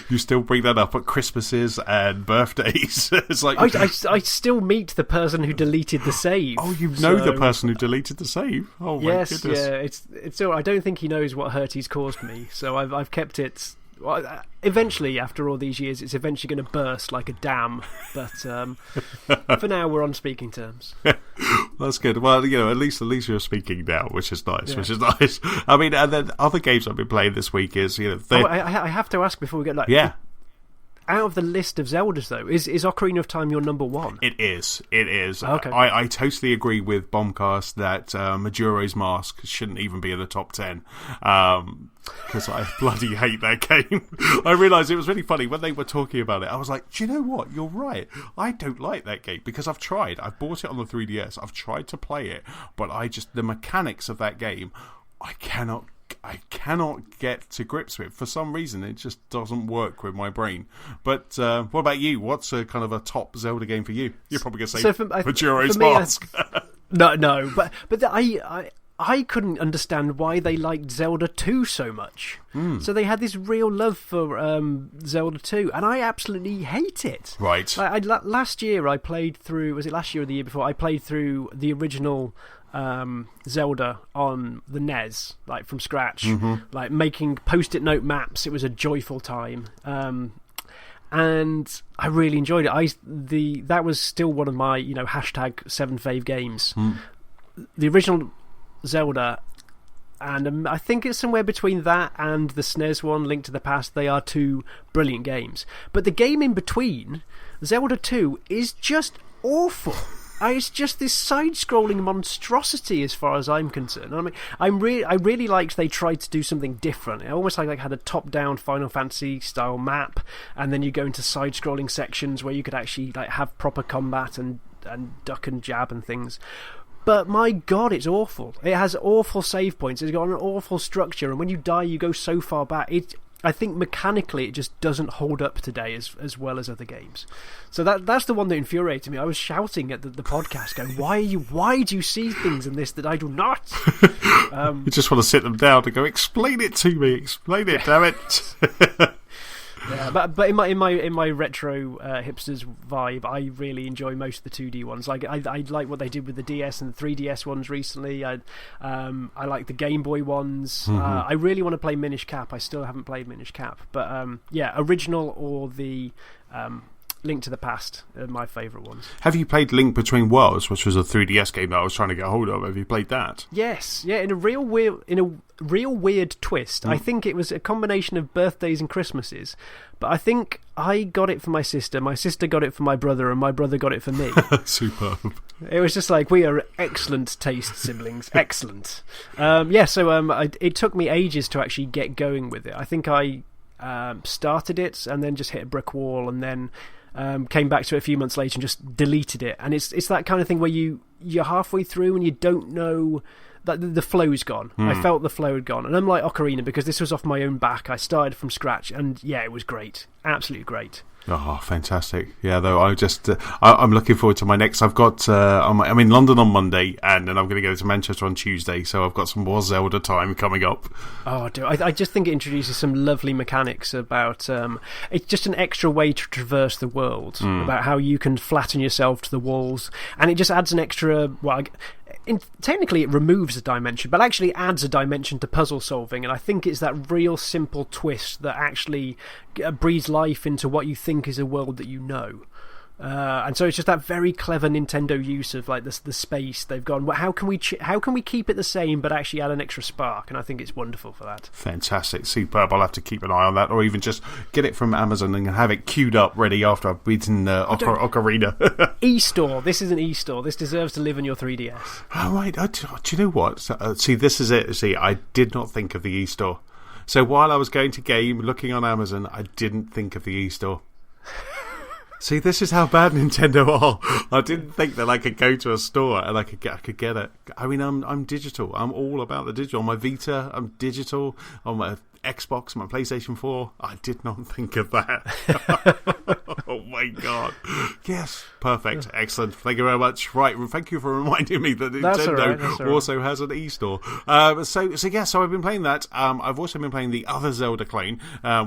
You still bring that up at Christmases and birthdays. It's like
I still meet the person who deleted the save.
Oh, you know the person who deleted the save? Oh, my
goodness. Yeah, it's still, I don't think he knows what hurt he's caused me, so I've kept it... Well, eventually, after all these years, it's eventually going to burst like a dam. But for now, we're on speaking terms.
That's good. Well, at least you're speaking now, which is nice. Yeah. Which is nice. I mean, and then other games I've been playing this week is
I have to ask before we get out of the list of Zeldas, though, is Ocarina of Time your number 1?
It is.
Okay.
I totally agree with Bombcast that Majora's Mask shouldn't even be in the top 10. Because I bloody hate that game. I realised it was really funny when they were talking about it. I was like, do you know what? You're right. I don't like that game because I've tried. I've bought it on the 3DS. I've tried to play it, but the mechanics of that game, I cannot get to grips with. For some reason, it just doesn't work with my brain. But what about you? What's a kind of a top Zelda game for you? You're probably going to say Majora's Mask.
No, but I couldn't understand why they liked Zelda 2 so much. So they had this real love for Zelda 2, and I absolutely hate it.
Right.
Last year I played through... Was it last year or the year before? I played through the original... Zelda on the NES, like from scratch, like making post-it note maps. It was a joyful time, and I really enjoyed it. That was still one of my #7fave games. The original Zelda, and I think it's somewhere between that and the SNES one, Link to the Past. They are 2 brilliant games, but the game in between, Zelda 2, is just awful. it's just this side-scrolling monstrosity as far as I'm concerned. I mean, I really liked they tried to do something different. It almost like had a top-down Final Fantasy style map, and then you go into side-scrolling sections where you could actually like have proper combat and duck and jab and things. But my God, it's awful. It has awful save points. It's got an awful structure, and when you die, you go so far back. I think mechanically it just doesn't hold up today as well as other games. So that's the one that infuriated me. I was shouting at the podcast, going, "Why do you see things in this that I do not?"
You just want to sit them down and go, "Explain it to me. Explain it, damn it."
Yeah, but in my retro hipsters vibe, I really enjoy most of the 2D ones. Like I like what they did with the DS and the 3DS ones recently. I like the Game Boy ones. I really want to play Minish Cap. I still haven't played Minish Cap, but original or the Link to the Past are my favourite ones.
Have you played Link Between Worlds, which was a 3DS game that I was trying to get hold of? Have you played that?
Yes, yeah. In a real weird twist. I think it was a combination of birthdays and Christmases, but I think I got it for my sister got it for my brother, and my brother got it for me.
Superb.
It was just like, we are excellent taste siblings. Excellent. It took me ages to actually get going with it. I think I started it and then just hit a brick wall, and then came back to it a few months later and just deleted it. And it's that kind of thing where you're halfway through and you don't know that the flow's gone. I felt the flow had gone, and I'm like Ocarina, because this was off my own back. I started from scratch, and yeah, it was great, absolutely great.
Oh, fantastic! Yeah, though I'm looking forward to my next. I've got I'm in London on Monday, and then I'm going to go to Manchester on Tuesday. So I've got some more Zelda time coming up.
Oh, I just think it introduces some lovely mechanics about it's just an extra way to traverse the world, about how you can flatten yourself to the walls, and it just adds an extra. Technically it removes a dimension, but actually adds a dimension to puzzle solving, and I think it's that real simple twist that actually breathes life into what you think is a world that you know. And so it's just that very clever Nintendo use of like the space. They've gone, well, how can we keep it the same but actually add an extra spark? And I think it's wonderful for that.
Fantastic, superb. I'll have to keep an eye on that, or even just get it from Amazon and have it queued up ready after I've beaten Ocarina.
E-store. This is an e-store. This deserves to live in your 3DS.
Oh, right. Do you know what? See, this is it. See, I did not think of the e-store. So while I was going to game, looking on Amazon, I didn't think of the e-store. See, this is how bad Nintendo are. I didn't think that I could go to a store and I could get it. I mean, I'm digital. I'm all about the digital. On my Vita, I'm digital. On my Xbox, my PlayStation 4, I did not think of that. Oh my God. Yes, perfect. Excellent. Thank you very much. Right, well, thank you for reminding me that Nintendo also has an e-store. So I've been playing that. I've also been playing the other Zelda clone,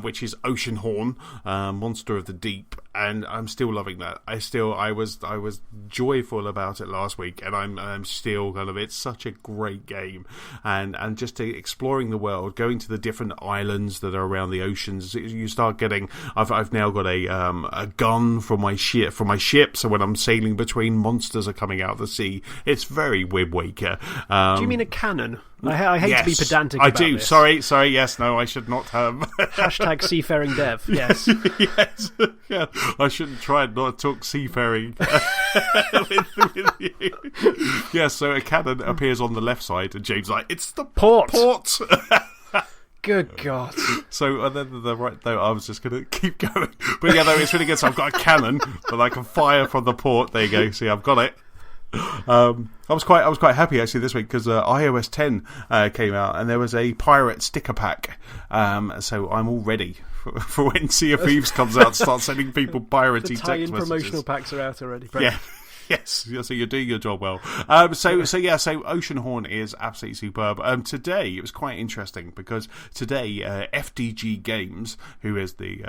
which is Oceanhorn, Monster of the Deep. And I'm still loving that. I was joyful about it last week, and I'm still kind of. It's such a great game, and just exploring the world, going to the different islands that are around the oceans. You start getting. I've now got a gun for my ship, so when I'm sailing between, monsters are coming out of the sea. It's very Wind Waker.
Do you mean a cannon? I hate to be pedantic about
I do.
This.
Sorry, yes, no, I should not have.
Hashtag seafaring dev, yes.
Yes, yeah. I shouldn't try and not talk seafaring with you. Yeah, so a cannon appears on the left side, and James like, it's the port.
Good God.
So, and then the right, though, I was just going to keep going. But yeah, though, it's really good. So I've got a cannon that I can fire from the port. There you go. See, I've got it. I was quite happy actually this week because iOS 10 came out and there was a pirate sticker pack. So I'm all ready for when Sea of Thieves comes out. Start sending people piratey text messages.
The tie-in promotional packs are out already.
Yeah. Yes, so you're doing your job well. So Oceanhorn is absolutely superb. Today it was quite interesting because today FDG Games, who is the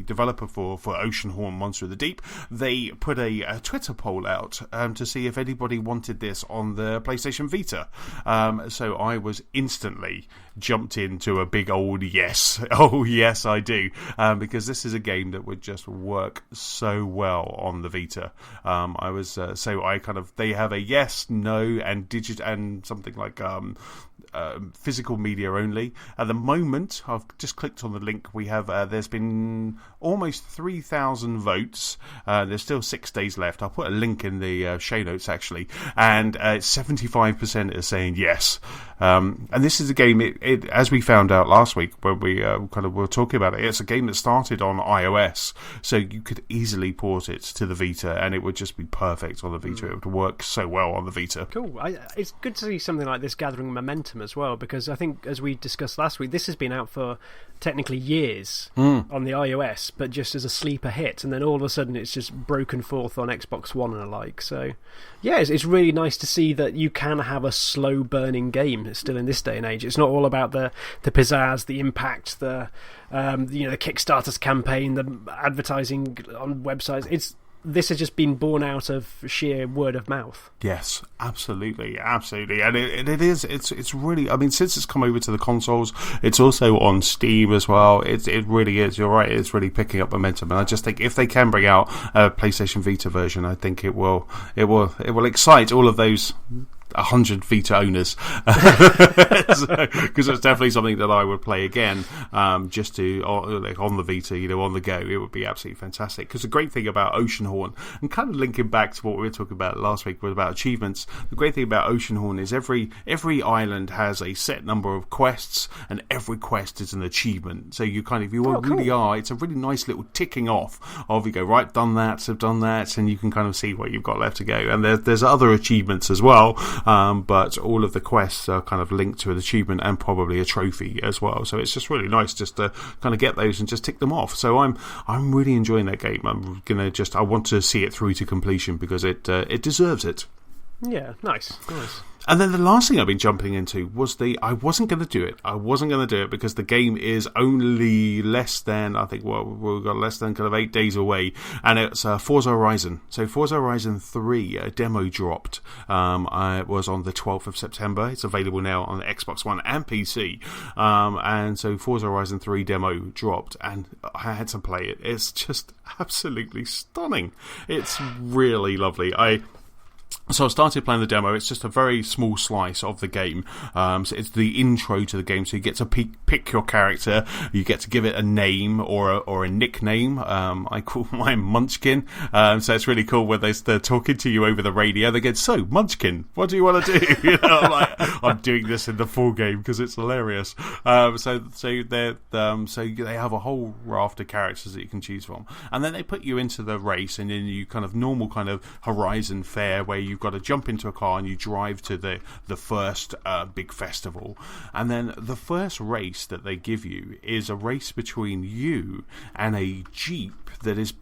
developer for Oceanhorn Monster of the Deep, they put a Twitter poll out to see if anybody wanted this on the PlayStation Vita. So I was instantly jumped into a big old yes. Oh yes, I do, because this is a game that would just work so well on the Vita. They have a yes, no, and digit and something like physical media only. At the moment, I've just clicked on the link. We have there's been almost 3,000 votes. There's still 6 days left. I'll put a link in the show notes actually, and 75% are saying yes. And this is a game. It as we found out last week when we kind of were talking about it. It's a game that started on iOS, so you could easily port it to the Vita, and it would just be perfect on the Vita. It would work so well on the Vita.
Cool. It's good to see something like this gathering momentum as well, because I think, as we discussed last week, this has been out for technically years on the iOS, but just as a sleeper hit, and then all of a sudden it's just broken forth on Xbox One and alike. So yeah, it's really nice to see that you can have a slow burning game still in this day and age. It's not all about the pizzazz, the impact, the Kickstarter's campaign, the advertising on websites. This has just been born out of sheer word of mouth.
Yes, absolutely, and it's really. I mean, since it's come over to the consoles, it's also on Steam as well. It really is. You're right. It's really picking up momentum, and I just think if they can bring out a PlayStation Vita version, I think it will excite all of those 100 Vita owners, because it's definitely something that I would play again, just to on the Vita, on the go. It would be absolutely fantastic. Because the great thing about Oceanhorn, and kind of linking back to what we were talking about last week, was about achievements. The great thing about Oceanhorn is every island has a set number of quests, and every quest is an achievement. So you really are. It's a really nice little ticking off of, you go, right, done that, and you can kind of see what you've got left to go. And there's other achievements as well. But all of the quests are kind of linked to an achievement and probably a trophy as well. So it's just really nice just to kind of get those and just tick them off. So I'm really enjoying that game. I want to see it through to completion because it deserves it.
Yeah, nice.
And then the last thing I've been jumping into was I wasn't going to do it. I wasn't going to do it because the game is only less than, I think, we've got less than kind of 8 days away. And it's Forza Horizon. So Forza Horizon 3, a demo dropped. It was on the 12th of September. It's available now on the Xbox One and PC. And so Forza Horizon 3 demo dropped, and I had to play it. It's just absolutely stunning. It's really lovely. So I started playing the demo. It's just a very small slice of the game. So it's the intro to the game. So you get to pick your character. You get to give it a name or a nickname. I call mine Munchkin. So it's really cool when they're talking to you over the radio. They go, "So Munchkin, what do you want to do?" I'm doing this in the full game because it's hilarious. So they have a whole raft of characters that you can choose from, and then they put you into the race, and then you kind of normal kind of Horizon fare where you've got to jump into a car and you drive to the first big festival. And then the first race that they give you is a race between you and a Jeep that is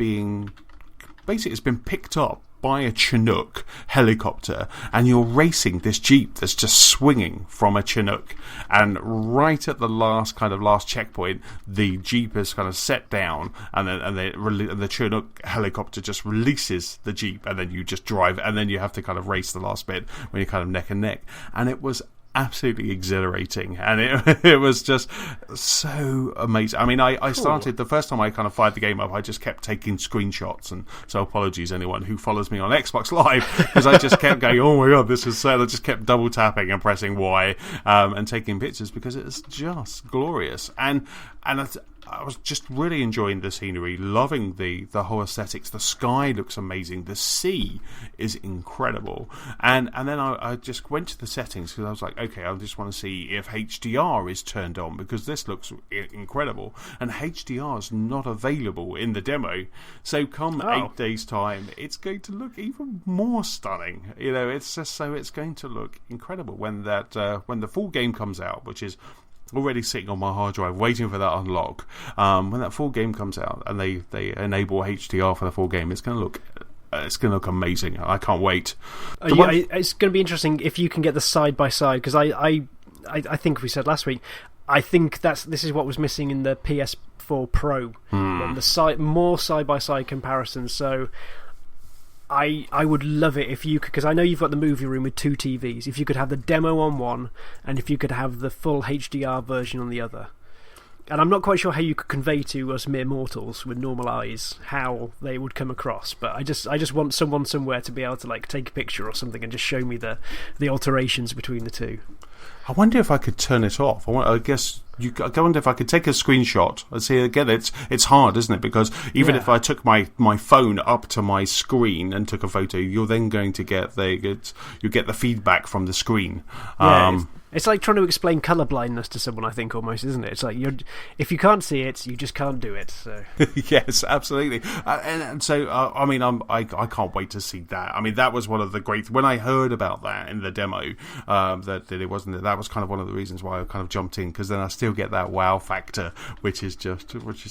it's been picked up by a Chinook helicopter, and you're racing this Jeep that's just swinging from a Chinook. And right at the last checkpoint, the Jeep is kind of set down, and the Chinook helicopter just releases the Jeep, and then you just drive, and then you have to kind of race the last bit when you're kind of neck and neck. And it was absolutely exhilarating, and it was just so amazing. I mean, I started the first time I kind of fired the game up, I just kept taking screenshots, and so apologies anyone who follows me on Xbox Live, because I just kept going, "Oh my god, this is sad." I just kept double tapping and pressing Y and taking pictures because it's just glorious. And I was just really enjoying the scenery, loving the whole aesthetics. The sky looks amazing. The sea is incredible. And then I just went to the settings because I was like, okay, I just want to see if HDR is turned on because this looks incredible. And HDR is not available in the demo. So come 8 days' time, it's going to look even more stunning. It's just it's going to look incredible when the full game comes out, which is already sitting on my hard drive waiting for that unlock. When that full game comes out and they enable HDR for the full game, it's going to look amazing. I can't wait.
It's going to be interesting if you can get the side by side, because I think we said last week, I think this is what was missing in the PS4 Pro, more side by side comparisons. So I would love it if you could, because I know you've got the movie room with 2 TVs, if you could have the demo on one and if you could have the full HDR version on the other. And I'm not quite sure how you could convey to us mere mortals with normal eyes how they would come across, but I just want someone somewhere to be able to take a picture or something and just show me the alterations between the two.
I wonder if I could turn it off. I guess I wonder if I could take a screenshot. I see again. It's hard, isn't it? Because even if I took my phone up to my screen and took a photo, you're then going to get the feedback from the screen.
Yeah, it's like trying to explain colour blindness to someone, I think, almost, isn't it? It's like if you can't see it, you just can't do it. So. Yes,
absolutely. And so, I mean, I can't wait to see that. I mean, that was one of the great... When I heard about that in the demo, that it wasn't... That was kind of one of the reasons why I kind of jumped in, because then I still get that wow factor, which is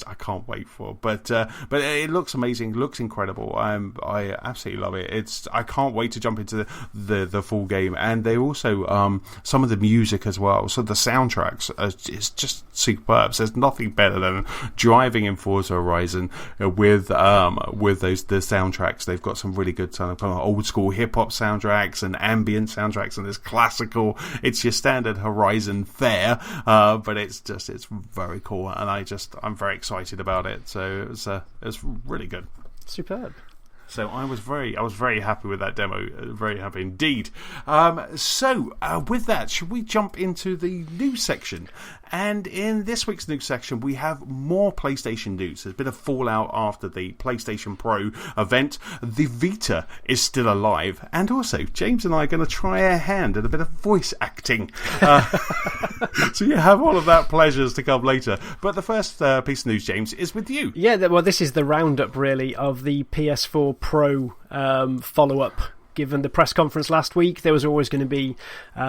I can't wait for. But it looks amazing, looks incredible. I absolutely love it. I can't wait to jump into the full game. And they also, some of the music as well. So the soundtracks is just superb. So there's nothing better than driving in Forza Horizon with the soundtracks. They've got some really good kind of old school hip hop soundtracks and ambient soundtracks, and there's classical. It's your standard Horizon fare, but it's very cool, and I'm very excited about it. So it's really good.
Superb.
So I was very happy with that demo, very happy indeed. So with that, should we jump into the news section? And in this week's news section, we have more PlayStation news. There's been a fallout after the PlayStation Pro event. The Vita is still alive, and also James and I are going to try our hand at a bit of voice acting. So you have all of that pleasures to come later. But the first piece of news, James, is with you.
Yeah, well, this is the roundup, really, of the PS4 Pro follow-up. Given the press conference last week, there was always going to be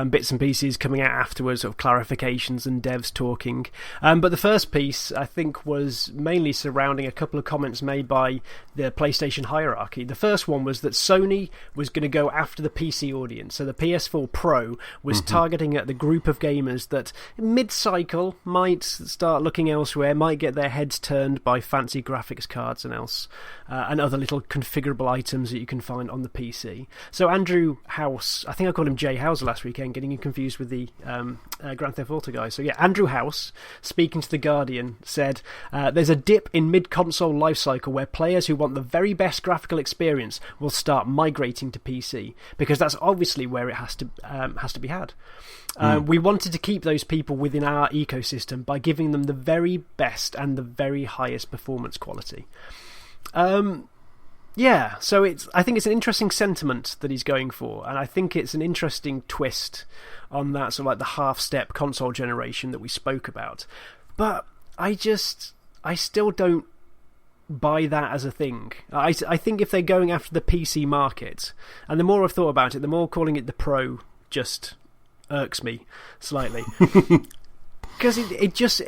bits and pieces coming out afterwards, sort of clarifications and devs talking. But the first piece, I think, was mainly surrounding a couple of comments made by the PlayStation hierarchy. The first one was that Sony was going to go after the PC audience. So the PS4 Pro was targeting at the group of gamers that mid-cycle might start looking elsewhere, might get their heads turned by fancy graphics cards and else, and other little configurable items that you can find on the PC. So Andrew House, I think I called him Jay Hauser last weekend, getting you confused with the Grand Theft Auto guy. So yeah, Andrew House, speaking to The Guardian, said, there's a dip in mid-console lifecycle where players who want the very best graphical experience will start migrating to PC, because that's obviously where it has to be had. We wanted to keep those people within our ecosystem by giving them the very best and the very highest performance quality. Yeah, so I think it's an interesting sentiment that he's going for, and I think it's an interesting twist on that sort of like the half-step console generation that we spoke about. But I still don't buy that as a thing. I think if they're going after the PC market, and the more I've thought about it, the more calling it the Pro just irks me slightly. Because it just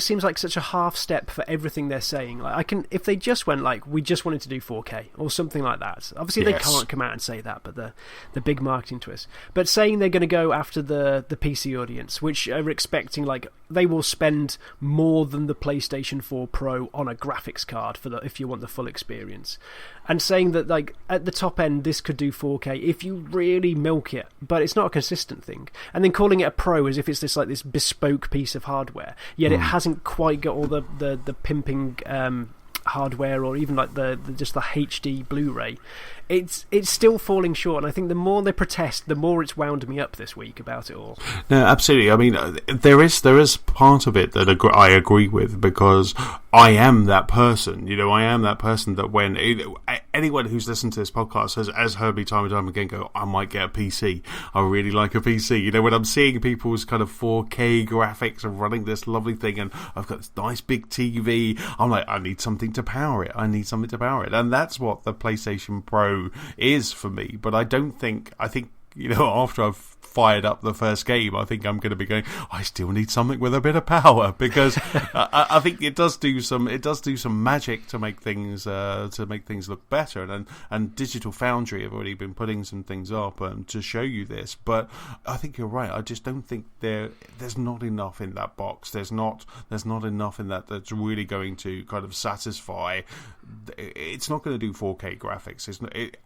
seems like such a half step for everything they're saying. Like if they just went like, we just wanted to do 4K or something like that. Obviously they can't come out and say that, but the big marketing twist. But saying they're going to go after the PC audience, which are expecting like they will spend more than the PlayStation 4 Pro on a graphics card if you want the full experience. And saying that like at the top end this could do 4K if you really milk it, but it's not a consistent thing. And then calling it a Pro as if it's this bespoke piece of hardware, yet it hasn't quite got all the pimping hardware or even like the HD Blu-ray. It's still falling short, and I think the more they protest, the more it's wound me up this week about it all.
No, absolutely. I mean, there is part of it that I agree with, because I am that person. You know, I am that person that when anyone who's listened to this podcast has heard me time and time again go, I might get a PC. I really like a PC. You know, when I'm seeing people's kind of 4K graphics and running this lovely thing, and I've got this nice big TV, I'm like, I need something to power it. And that's what the PlayStation Pro is for me. But I think, you know, after I've fired up the first game, I think I'm going to be going, I still need something with a bit of power, because I think it does do some magic to make things look better, and Digital Foundry have already been putting some things up to show you this. But I think you're right. I just don't think there's not enough in that box. There's not enough in that's really going to kind of satisfy it's not going to do 4K graphics.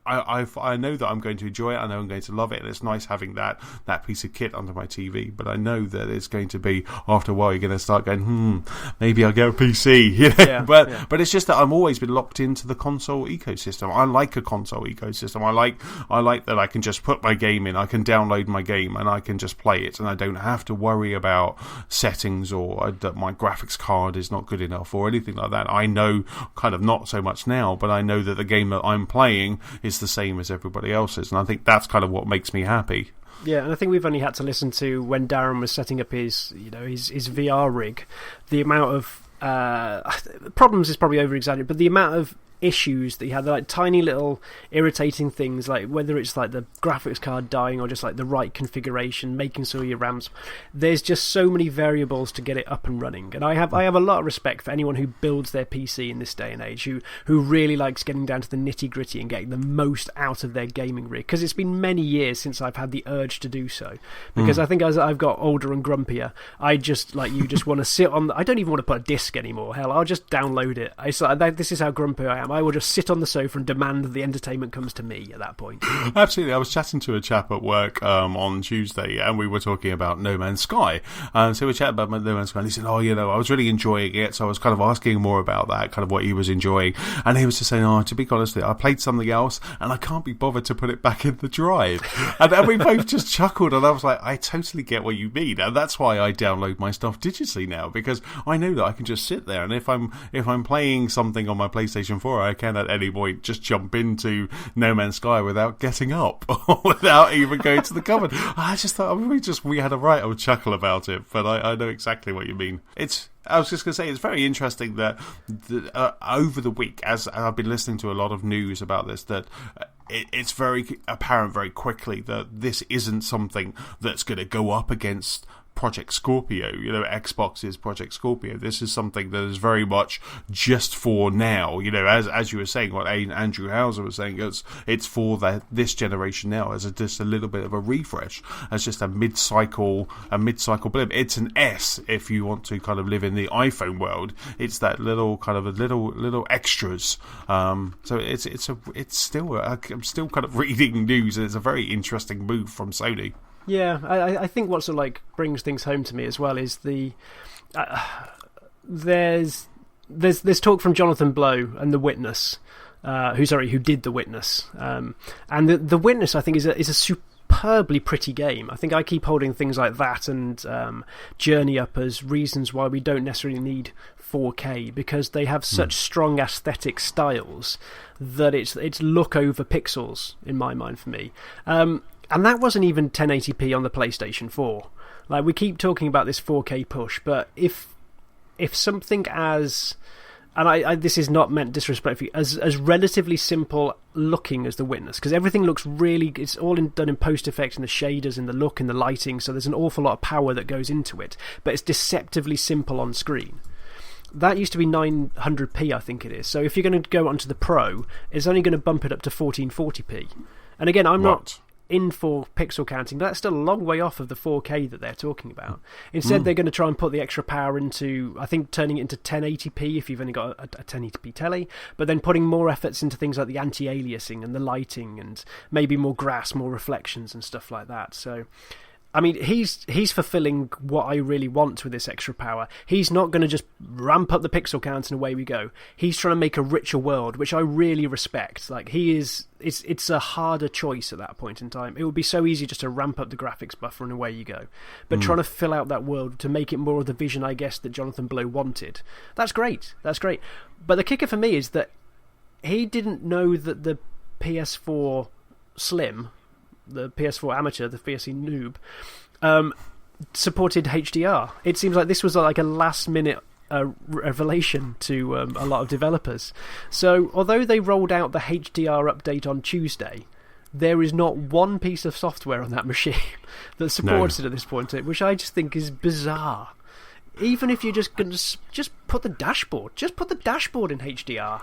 I know that I'm going to enjoy it. I know I'm going to love it, and it's nice having that piece of kit under my TV. But I know that it's going to be, after a while, you're going to start going, maybe I'll get a PC. But it's just that I've always been locked into the console ecosystem. I like a console ecosystem. I like that I can just put my game in, I can download my game, and I can just play it, and I don't have to worry about settings or that my graphics card is not good enough or anything like that. I know, kind of not so much now, but I know that the game that I'm playing is the same as everybody else's, and I think that's kind of what makes me happy.
Yeah, and I think we've only had to listen to when Darren was setting up his VR rig, the amount of problems is probably over-exaggerated, but the amount of issues that he had, like tiny little irritating things, like whether it's like the graphics card dying or just like the right configuration, making sure your RAM's, there's just so many variables to get it up and running. And I have a lot of respect for anyone who builds their PC in this day and age, who really likes getting down to the nitty gritty and getting the most out of their gaming rig, because it's been many years since I've had the urge to do so, because I think as I've got older and grumpier, I just, like you, just want to sit on I don't even want to put a disc anymore. Hell, I'll just download it. This is how grumpy I am. I will just sit on the sofa and demand that the entertainment comes to me at that point.
Absolutely. I was chatting to a chap at work on Tuesday, and we were talking about No Man's Sky. So we were chatting about No Man's Sky, and he said, I was really enjoying it, so I was kind of asking more about that, kind of what he was enjoying. And he was just saying, to be honest, I played something else, and I can't be bothered to put it back in the drive. And we both just chuckled, and I was like, I totally get what you mean. And that's why I download my stuff digitally now, because I know that I can just sit there, and if I'm playing something on my PlayStation 4, I can at any point just jump into No Man's Sky without getting up or without even going to the cupboard. I just thought we had a right old chuckle about it, but I know exactly what you mean. I was just going to say, it's very interesting that over the week, as I've been listening to a lot of news about this, that it's very apparent very quickly that this isn't something that's going to go up against Project Scorpio, Xbox's Project Scorpio. This is something that is very much just for now, as you were saying, what Andrew Hauser was saying, it's for this generation now, as just a little bit of a refresh, as just a mid-cycle blip. It's an S if you want to kind of live in the iPhone world. It's that little kind of little extras. So it's still I'm still kind of reading news, and it's a very interesting move from Sony.
Yeah, I think what sort of like brings things home to me as well is there's talk from Jonathan Blow and The Witness, who did The Witness, and the Witness I think is a superbly pretty game. I think I keep holding things like that and Journey up as reasons why we don't necessarily need 4K, because they have such strong aesthetic styles that it's look over pixels in my mind for me. And that wasn't even 1080p on the PlayStation 4. Like, we keep talking about this 4K push, but if something as, and this is not meant disrespectfully, as relatively simple looking as The Witness, because everything looks really, it's all done in post effects and the shaders and the look and the lighting, so there's an awful lot of power that goes into it, but it's deceptively simple on screen. That used to be 900p, I think it is. So if you're going to go onto the Pro, it's only going to bump it up to 1440p. And again, I'm not in for pixel counting, but that's still a long way off of the 4K that they're talking about. Instead, they're going to try and put the extra power into, I think, turning it into 1080p if you've only got a 1080p telly, but then putting more efforts into things like the anti-aliasing and the lighting and maybe more grass, more reflections and stuff like that. So, I mean, he's fulfilling what I really want with this extra power. He's not going to just ramp up the pixel count and away we go. He's trying to make a richer world, which I really respect. Like, it's a harder choice at that point in time. It would be so easy just to ramp up the graphics buffer and away you go. But trying to fill out that world to make it more of the vision, I guess, that Jonathan Blow wanted. That's great. But the kicker for me is that he didn't know that the PS4 Slim, the PS4 Amateur, the PSC Noob, supported HDR. It seems like this was like a last-minute revelation to a lot of developers. So, although they rolled out the HDR update on Tuesday, there is not one piece of software on that machine that supports it at this point, which I just think is bizarre. Even if you're just going to just put the dashboard in HDR.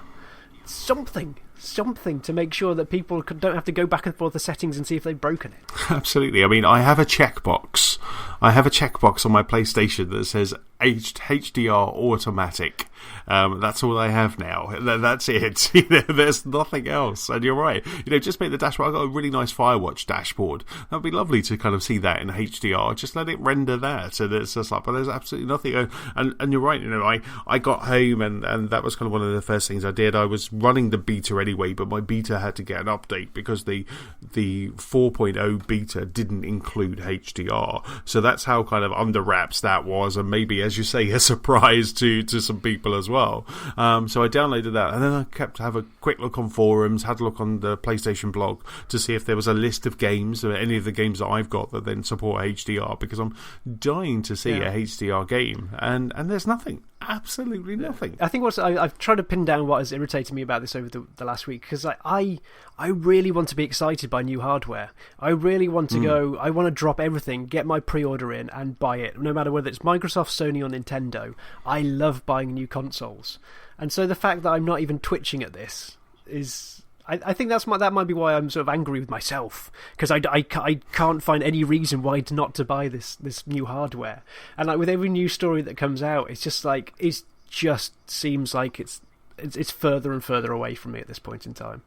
Something to make sure that people don't have to go back and forth the settings and see if they've broken it.
Absolutely. I mean, I have a checkbox on my PlayStation that says HDR automatic. That's all I have now. That's it. There's nothing else. And you're right. Just make the dashboard. I've got a really nice Firewatch dashboard. That'd be lovely to kind of see that in HDR. Just let it render that. And it's just like, but there's absolutely nothing. And you're right. I got home and that was kind of one of the first things I did. I was running the beta anyway, but my beta had to get an update because the 4.0 beta didn't include HDR. So that's how kind of under wraps that was, and maybe, as you say, a surprise to some people as well. So I downloaded that, and then I kept to have a quick look on forums, had a look on the PlayStation blog to see if there was a list of games, or any of the games that I've got that then support HDR, because I'm dying to see a HDR game, and there's nothing. Absolutely nothing.
I think I've tried to pin down what has irritated me about this over the last week, because I really want to be excited by new hardware. I really want to go. I want to drop everything, get my pre-order in, and buy it, no matter whether it's Microsoft, Sony, or Nintendo. I love buying new consoles, and so the fact that I'm not even twitching at this is. I think that might be why I'm sort of angry with myself, because I can't find any reason why not to buy this new hardware. And like with every new story that comes out, it's just like it just seems like it's further and further away from me at this point in time.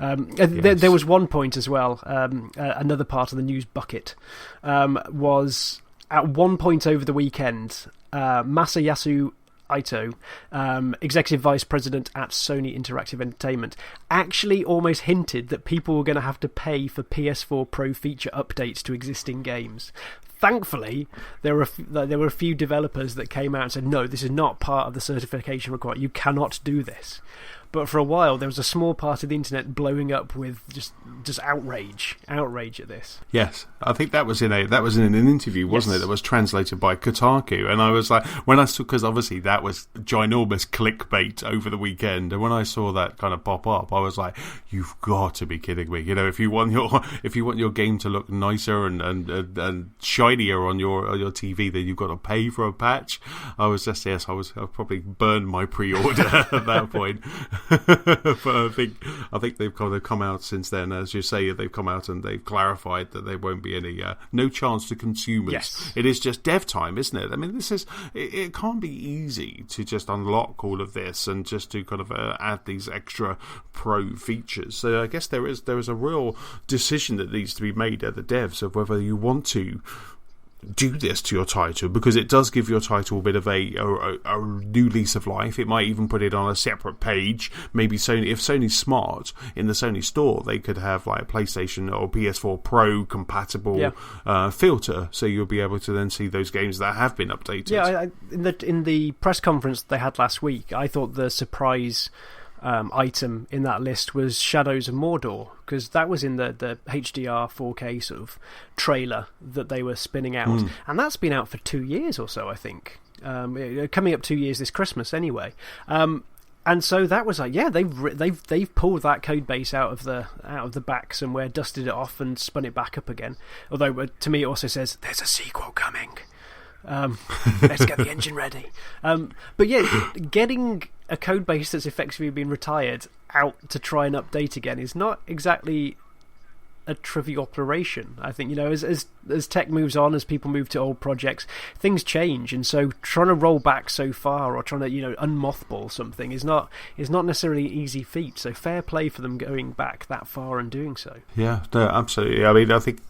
Yes.
There was one point as well. Another part of the news bucket was at one point over the weekend, Masayasu Ito, executive vice president at Sony Interactive Entertainment, actually almost hinted that people were going to have to pay for PS4 Pro feature updates to existing games. Thankfully, there were a few developers that came out and said, no, this is not part of the certification requirement. You cannot do this. But for a while, there was a small part of the internet blowing up with just outrage at this.
Yes, I think that was in an interview, wasn't it? That was translated by Kotaku, and I was like, because obviously that was ginormous clickbait over the weekend, and when I saw that kind of pop up, I was like, you've got to be kidding me! If you want your game to look nicer and shinier on your TV, then you've got to pay for a patch. I probably burned my pre-order at that point. But I think they've kind of come out since then, as you say, they've come out and they've clarified that there won't be any no chance to consumers.
Yes.
It is just dev time, isn't it? I mean, it can't be easy to just unlock all of this and just to kind of add these extra pro features. So I guess there is a real decision that needs to be made at the devs of whether you want to do this to your title, because it does give your title a bit of a new lease of life. It might even put it on a separate page. Maybe if Sony's smart, in the Sony store, they could have like a PlayStation or PS4 Pro compatible filter, so you'll be able to then see those games that have been updated.
Yeah, in the press conference they had last week, I thought the surprise item in that list was Shadows of Mordor, because that was in the HDR 4K sort of trailer that they were spinning out, and that's been out for 2 years or so, I think. Coming up 2 years this Christmas, anyway. And so that was like, yeah, they've pulled that code base out of the back somewhere, dusted it off, and spun it back up again. Although to me, it also says there's a sequel coming. Let's get the engine ready. But yeah, getting a code base that's effectively been retired out to try and update again is not exactly a trivial operation. I think, as tech moves on, as people move to old projects, things change, and so trying to roll back so far or trying to unmothball something is not necessarily an easy feat. So fair play for them going back that far and doing so. Yeah,
no, absolutely. I mean, I think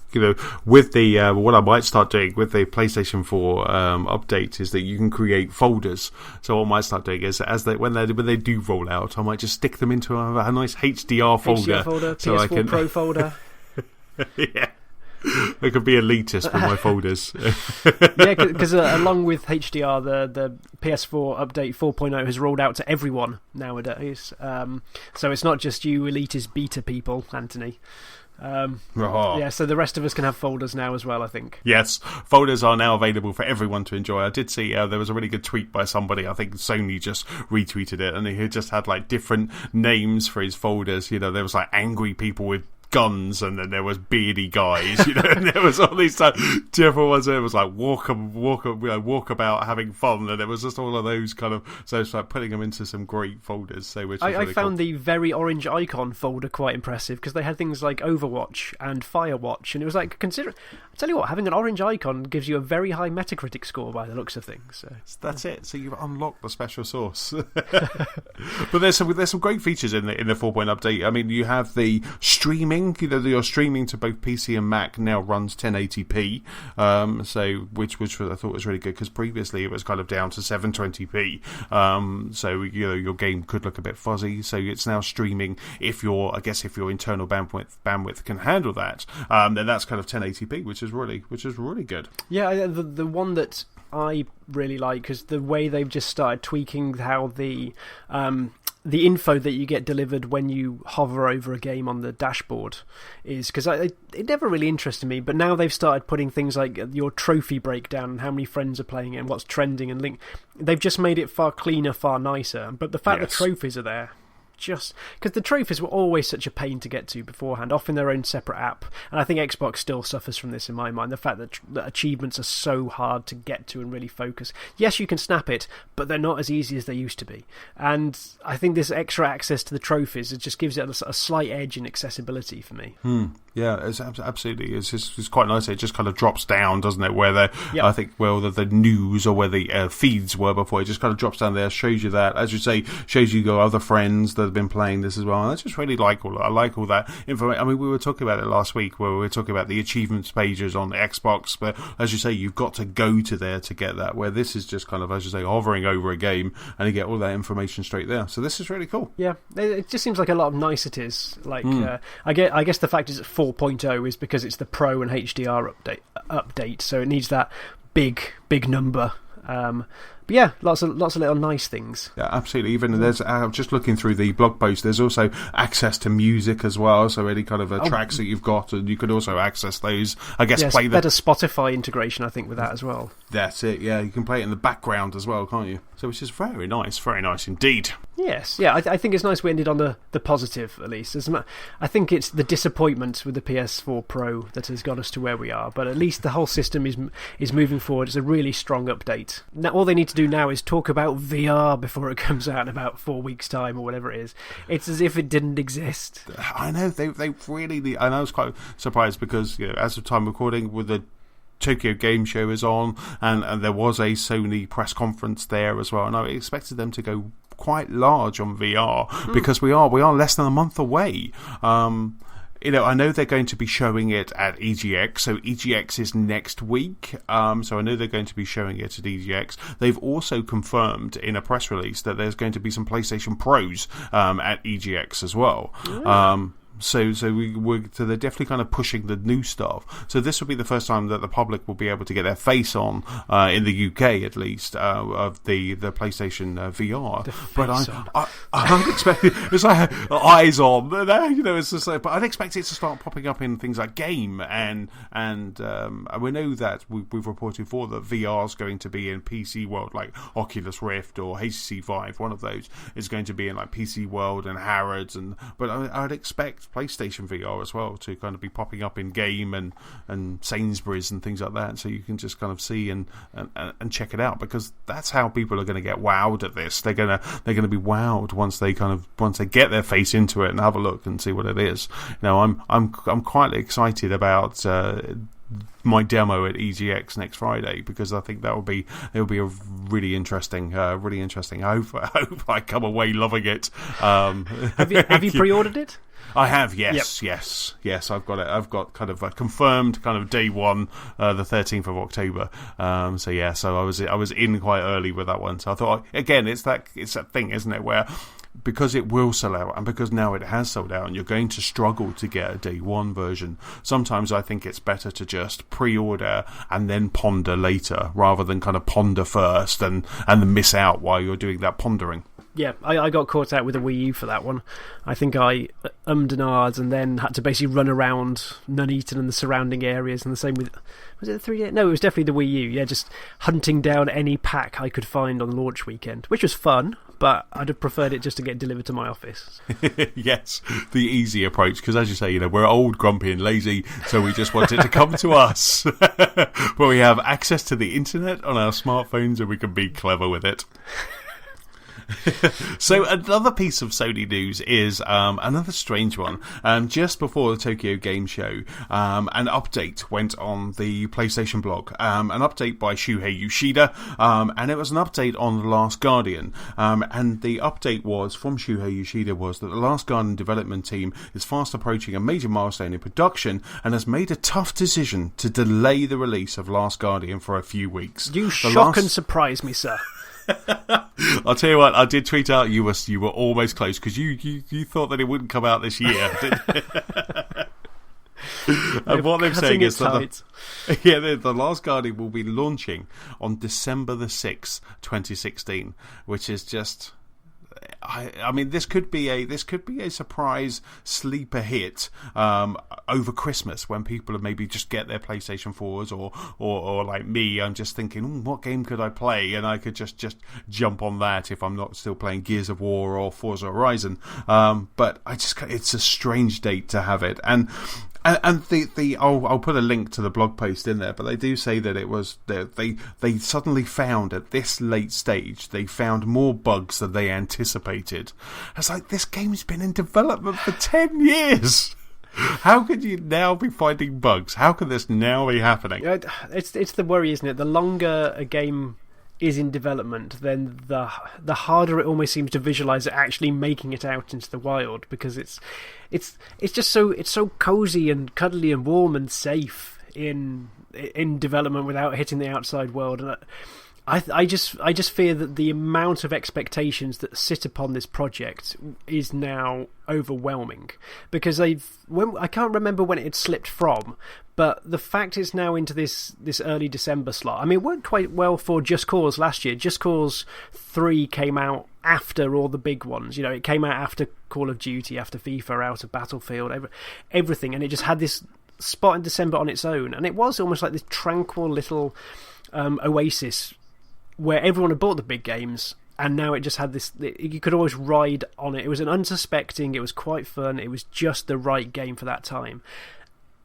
with the what I might start doing with the PlayStation 4 update is that you can create folders. So what I might start doing is when they do roll out, I might just stick them into a nice HDR folder. So
PS4 Pro folder.
Yeah. I could be elitist with my folders.
Yeah, because along with HDR, the PS4 update 4.0 has rolled out to everyone nowadays. So it's not just you elitist beta people, Anthony. Yeah, so the rest of us can have folders now as well, I think.
Yes, folders are now available for everyone to enjoy. I did see there was a really good tweet by somebody, I think Sony just retweeted it, and he just had like different names for his folders. There was like angry people with guns, and then there was beardy guys, and there was all these different ones. It was like walk about having fun, and it was just all of those kind of. So it's like putting them into some great folders. So which
I
really
found
cool.
the very orange icon folder quite impressive because they had things like Overwatch and Firewatch, and it was like I tell you what, having an orange icon gives you a very high Metacritic score by the looks of things. So
that's it. So you've unlocked the special sauce. But there's some great features in the 4.0 update. I mean, you have the streaming. Your streaming to both PC and Mac now runs 1080p. So which I thought was really good because previously it was kind of down to 720p. So your game could look a bit fuzzy. So it's now streaming if your internal bandwidth can handle that. Then that's kind of 1080p, which is really good.
Yeah, the one that I really like is the way they've just started tweaking how the info that you get delivered when you hover over a game on the dashboard is, because it never really interested me, but now they've started putting things like your trophy breakdown and how many friends are playing it and what's trending and link. They've just made it far cleaner, far nicer. But the fact that trophies are there, just because the trophies were always such a pain to get to beforehand, off in their own separate app, and I think Xbox still suffers from this in my mind, the fact that achievements are so hard to get to and really focus. Yes, you can snap it, but they're not as easy as they used to be, and I think this extra access to the trophies, it just gives it a slight edge in accessibility for me.
Yeah, it's absolutely. It's quite nice. It just kind of drops down, doesn't it? Where I think the news or where the feeds were before, it just kind of drops down there, shows you that, as you say, shows you your other friends that have been playing this as well. And I just really like all that. I like all that information. I mean, we were talking about it last week where we were talking about the achievements pages on the Xbox, but as you say, you've got to go to there to get that, where this is just kind of, as you say, hovering over a game and you get all that information straight there. So this is really cool. Yeah,
it just seems like a lot of niceties. Like I guess the fact is at 4.0 is because it's the Pro and HDR update, so it needs that big number. But yeah, lots of little nice things. Yeah,
absolutely. Even there's just looking through the blog post, there's also access to music as well. So any kind of tracks that you've got, and you could also access those. I guess play the
better Spotify integration, I think, with that as well.
That's it. Yeah, you can play it in the background as well, can't you? So which is very nice indeed.
Yes, yeah. I think it's nice we ended on the positive at least. I think it's the disappointment with the PS4 Pro that has got us to where we are, but at least the whole system is moving forward. It's a really strong update. Now all they need to do now is talk about VR before it comes out in about 4 weeks' time or whatever it is. It's as if it didn't exist.
I know they really. And I was quite surprised because as of time recording, with the Tokyo Game Show is on, and there was a Sony press conference there as well, and I expected them to go quite large on VR because we are less than a month away. I know they're going to be showing it at EGX, so EGX is next week. So I know they're going to be showing it at EGX. They've also confirmed in a press release that there's going to be some PlayStation Pros at EGX as well. So they're definitely kind of pushing the new stuff. So this will be the first time that the public will be able to get their face on, in the UK at least, of the PlayStation VR. But I'm expecting it's like eyes on. It's just like, but I'd expect it to start popping up in things like Game and we know that we've reported before that VR is going to be in PC World, like Oculus Rift or HTC Vive. One of those is going to be in like PC World and Harrods, but I'd expect PlayStation VR as well to kind of be popping up in Game and Sainsbury's and things like that, so you can just kind of see and check it out, because that's how people are going to get wowed at this. They're going to be wowed once they get their face into it and have a look and see what it is. I'm quite excited about my demo at EGX next Friday, because I think it'll be a really interesting. I hope I come away loving it.
Have you pre-ordered it?
I have, yes, yep. yes. I've got it. I've got kind of a confirmed kind of day one, the 13th of October. So I was in quite early with that one. So I thought, again, it's that thing, isn't it, where because it will sell out, and because now it has sold out, and you're going to struggle to get a day one version. Sometimes I think it's better to just pre-order and then ponder later, rather than kind of ponder first and then miss out while you're doing that pondering.
Yeah, I got caught out with a Wii U for that one. I think I ummed and ahed and then had to basically run around Nuneaton and the surrounding areas, and the same with... Was it the 3D? No, it was definitely the Wii U. Yeah, just hunting down any pack I could find on launch weekend, which was fun, but I'd have preferred it just to get delivered to my office.
Yes, the easy approach, because as you say, we're old, grumpy and lazy, so we just want it to come to us, where we have access to the internet on our smartphones and we can be clever with it. So another piece of Sony news is another strange one. Just before the Tokyo Game Show, an update went on the PlayStation blog. An update by Shuhei Yoshida, and it was an update on The Last Guardian. And the update was from Shuhei Yoshida was that The Last Guardian development team is fast approaching a major milestone in production and has made a tough decision to delay the release of Last Guardian for a few weeks.
You shock and surprise me, sir.
I'll tell you what, I did tweet out you were almost close, because you thought that it wouldn't come out this year. And what they're saying is that the Last Guardian will be launching on December the 6th, 2016, which is just... I mean, this could be a surprise sleeper hit over Christmas, when people maybe just get their PlayStation 4s, or like me, I'm just thinking, what game could I play, and I could just jump on that if I'm not still playing Gears of War or Forza Horizon. But it's a strange date to have it, and I'll put a link to the blog post in there, but they do say that it was they suddenly found at this late stage they found more bugs than they anticipated. It's like, this game's been in development for 10 years. How could you now be finding bugs? How can this now be happening?
It's the worry, isn't it? The longer a game is in development, then the harder it almost seems to visualize it actually making it out into the wild, because it's just so cozy and cuddly and warm and safe in development without hitting the outside world. And I just fear that the amount of expectations that sit upon this project is now overwhelming, because I can't remember when it had slipped from, but the fact it's now into this early December slot. I mean, it worked quite well for Just Cause last year. Just Cause 3 came out after all the big ones. It came out after Call of Duty, after FIFA, out of Battlefield, everything, and it just had this spot in December on its own, and it was almost like this tranquil little oasis where everyone had bought the big games, and now it just had this... You could always ride on it. It was an unsuspecting, it was quite fun, it was just the right game for that time.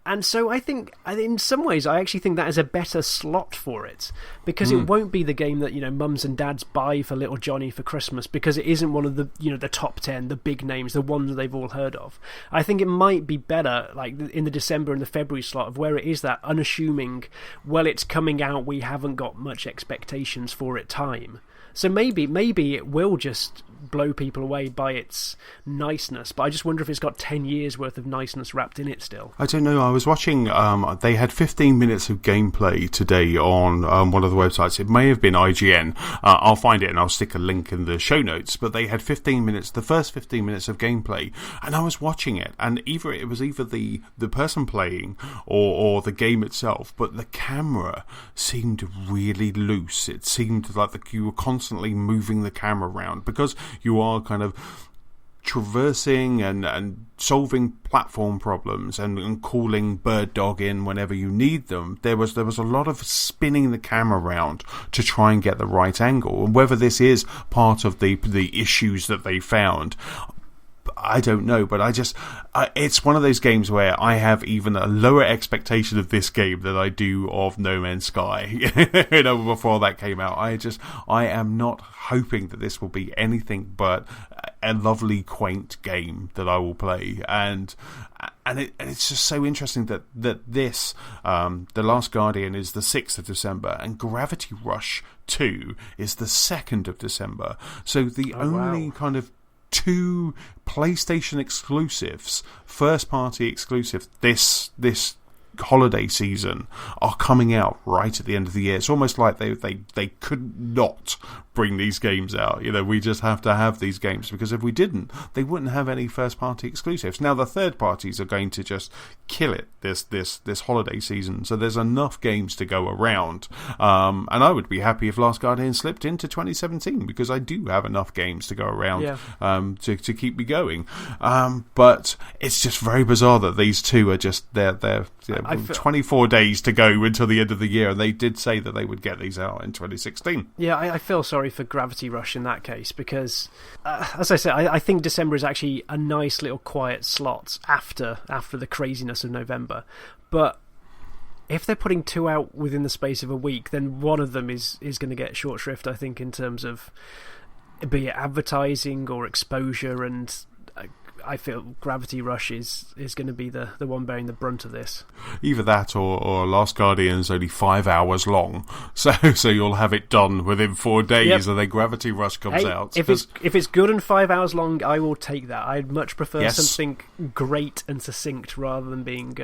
And so I think, in some ways, I actually think that is a better slot for it, because it won't be the game that mums and dads buy for little Johnny for Christmas, because it isn't one of the the top 10, the big names, the ones they've all heard of. I think it might be better, like in the December and the February slot, of where it is that unassuming, well, it's coming out, we haven't got much expectations for it time. So maybe it will just blow people away by its niceness, but I just wonder if it's got 10 years worth of niceness wrapped in it still.
I don't know. I was watching, they had 15 minutes of gameplay today on one of the websites. It may have been IGN. I'll find it and I'll stick a link in the show notes, but they had 15 minutes, the first 15 minutes of gameplay, and I was watching it, and it was either the person playing or the game itself, but the camera seemed really loose. It seemed like you were constantly moving the camera around, because you are kind of traversing and solving platform problems and calling Bird Dog in whenever you need them. There was a lot of spinning the camera around to try and get the right angle, and whether this is part of the issues that they found, I don't know, but it's one of those games where I have even a lower expectation of this game than I do of No Man's Sky. Before that came out, I am not hoping that this will be anything but a lovely, quaint game that I will play, and it's just so interesting that this, The Last Guardian, is the 6th of December, and Gravity Rush 2 is the 2nd of December. So the only kind of 2 PlayStation exclusives, first-party exclusives, this holiday season are coming out right at the end of the year. It's almost like they could not bring these games out. We just have to have these games, because if we didn't, they wouldn't have any first-party exclusives. Now the third parties are going to just kill it this holiday season, so there's enough games to go around. And I would be happy if Last Guardian slipped into 2017, because I do have enough games to go around to keep me going. But it's just very bizarre that these two are just they're 24 days to go until the end of the year, and they did say that they would get these out in 2016.
Yeah, I feel sorry for Gravity Rush in that case because, as I said, I think December is actually a nice little quiet slot after the craziness of November. But if they're putting 2 out within the space of a week, then one of them is going to get short shrift, I think, in terms of be it advertising or exposure, and I feel Gravity Rush is going to be the one bearing the brunt of this.
Either that or Last Guardian's only 5 hours long, so you'll have it done within 4 days, and then Gravity Rush comes out.
If it's good and 5 hours long, I will take that. I'd much prefer something great and succinct rather than being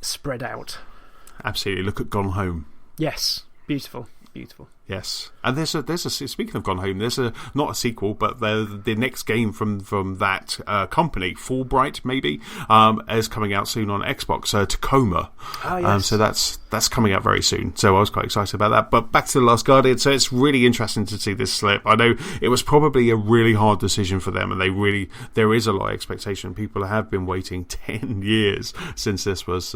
spread out.
Absolutely. Look at Gone Home.
Yes, beautiful.
Yes, and there's a speaking of Gone Home, there's not a sequel, but the next game from that company, Fulbright maybe, is coming out soon on Xbox. Tacoma,
yes.
So that's coming out very soon. So I was quite excited about that. But back to The Last Guardian. So it's really interesting to see this slip. I know it was probably a really hard decision for them, and there is a lot of expectation. People have been waiting 10 years since this was,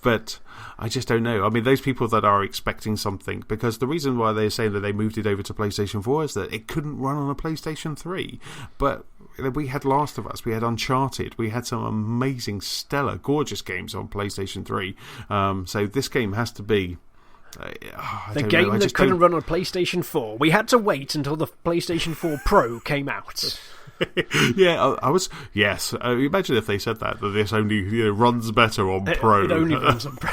but I just don't know. I mean, those people that are expecting something, because the reason why they're saying that they moved it over to PlayStation 4 is that it couldn't run on a PlayStation 3. But we had Last of Us, we had Uncharted, we had some amazing, stellar, gorgeous games on PlayStation 3. So this game has to be
the game that couldn't run on PlayStation 4. We had to wait until the PlayStation 4 Pro came out.
Yeah, I was. Yes, imagine if they said that this only runs better on Pro.
It only runs on Pro.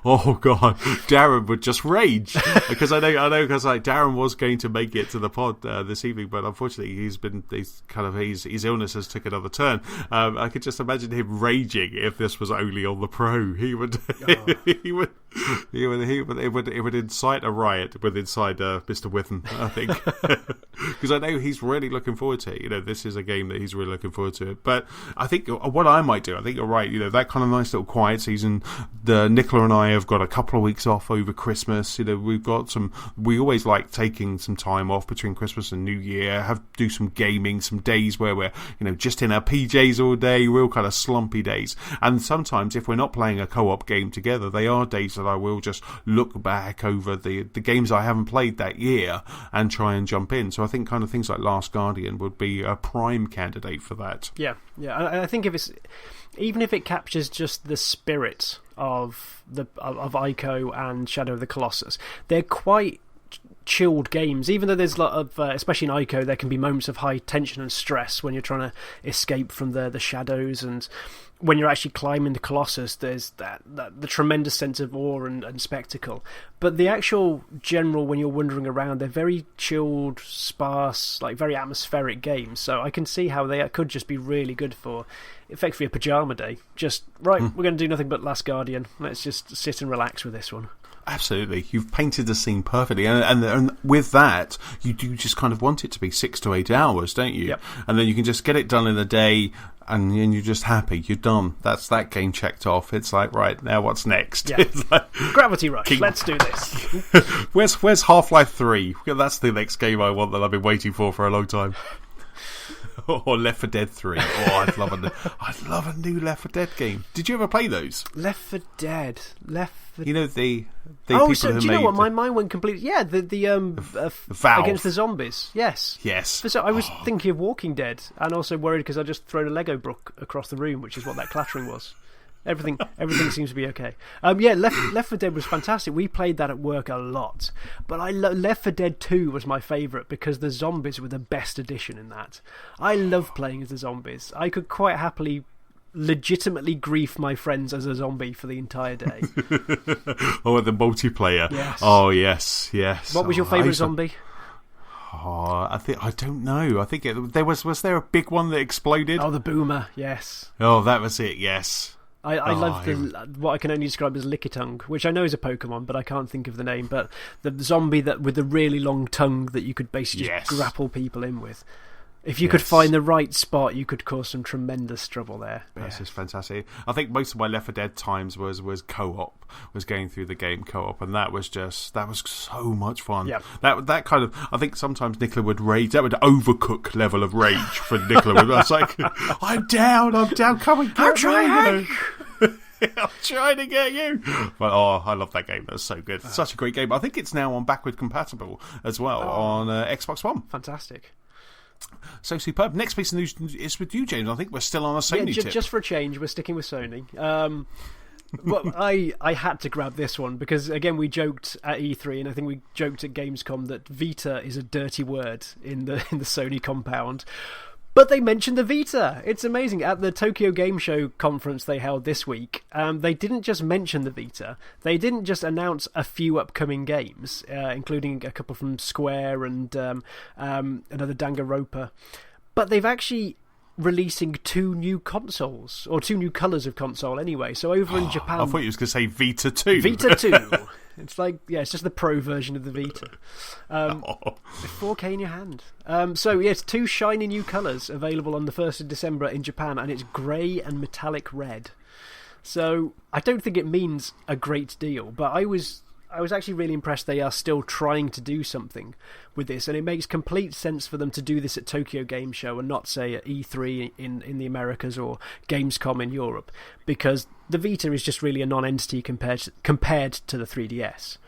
Oh god, Darren would just rage because I know because Darren was going to make it to the pod this evening, but unfortunately his illness has took another turn. I could just imagine him raging if this was only on the Pro. He would, it would incite a riot inside Mr. Withen, I think, because I know he's really looking forward to it. This is a game that he's really looking forward to. But I think what I might do, I think you're right. That kind of nice little quiet season. Nicola and I have got a couple of weeks off over Christmas. We've got some. We always like taking some time off between Christmas and New Year. Do some gaming, some days where we're just in our PJs all day, real kind of slumpy days. And sometimes if we're not playing a co-op game together, they are days that I will just look back over the games I haven't played that year and try and jump in. So I think kind of things like Last Guardian would be a prime candidate for that.
Yeah. I think even if it captures just the spirit of Ico and Shadow of the Colossus, they're quite chilled games. Even though there's a lot of, especially in Ico, there can be moments of high tension and stress when you're trying to escape from the shadows, and when you're actually climbing the Colossus, there's the tremendous sense of awe and spectacle. But the actual general, when you're wandering around, they're very chilled, sparse, like very atmospheric games. So I can see how they could just be really good for effectively a pajama day. Just, we're going to do nothing but Last Guardian. Let's just sit and relax with this one.
Absolutely. You've painted the scene perfectly. And with that, you do just kind of want it to be 6 to 8 hours, don't you?
Yep.
And then you can just get it done in a day, and you're just happy. You're done. That's that game checked off. It's like, right, now what's next?
Yeah. Like, Gravity Rush. Let's do this.
Where's Half-Life 3? That's the next game I want that I've been waiting for a long time. Or Left 4 Dead 3. Oh, I'd love a new Left 4 Dead game. Did you ever play those?
Left 4 Dead.
The
oh,
people
so
who
do you
made
know what? My mind went completely. Yeah, the
Valve.
Against the Zombies. Yes. So I was thinking of Walking Dead, and also worried because I just thrown a Lego brick across the room, which is what that clattering was. Everything seems to be okay. Left 4 Dead was fantastic. We played that at work a lot. But Left 4 Dead 2 was my favourite because the zombies were the best addition in that. I love playing as the zombies. I could quite happily legitimately grief my friends as a zombie for the entire day.
Oh, the multiplayer.
Yes.
Oh, yes.
What was your favourite zombie?
Oh, I don't know. I think there was there a big one that exploded?
Oh, the boomer. Yes.
Oh, that was it. Yes.
I love what I can only describe as Lickitung, which I know is a Pokemon, but I can't think of the name. But the zombie with the really long tongue that you could basically just grapple people in with. If you could find the right spot, you could cause some tremendous trouble there.
This is fantastic. I think most of my Left 4 Dead times was co-op, was going through the game co-op, and that was so much fun.
Yeah.
That kind of, I think sometimes Nicola would rage. That would overcook level of rage for Nicola. I was like, I'm down, come and get me.
I'm trying.
I'm trying to get you. But I love that game. That's so good. Such a great game. I think it's now on backward compatible as well on Xbox One.
Fantastic.
So superb. Next piece of news is with you, James. I think we're still on a Sony tip.
Just for a change, we're sticking with Sony. Well, I had to grab this one because, again, we joked at E3 and I think we joked at Gamescom that Vita is a dirty word in the Sony compound. But they mentioned the Vita. It's amazing. At the Tokyo Game Show conference they held this week, they didn't just mention the Vita. They didn't just announce a few upcoming games, including a couple from Square and another Danganronpa. But they've actually releasing 2 new consoles, or 2 new colours of console anyway. So over in Japan...
I thought you was going to say Vita 2.
Vita 2. It's like, it's just the Pro version of the Vita. 4K in your hand. So, yes, 2 shiny new colours available on the 1st of December in Japan, and it's grey and metallic red. So, I don't think it means a great deal, but I was actually really impressed they are still trying to do something with this, and it makes complete sense for them to do this at Tokyo Game Show and not, say, at E3 in the Americas or Gamescom in Europe, because the Vita is just really a non-entity compared to the 3DS.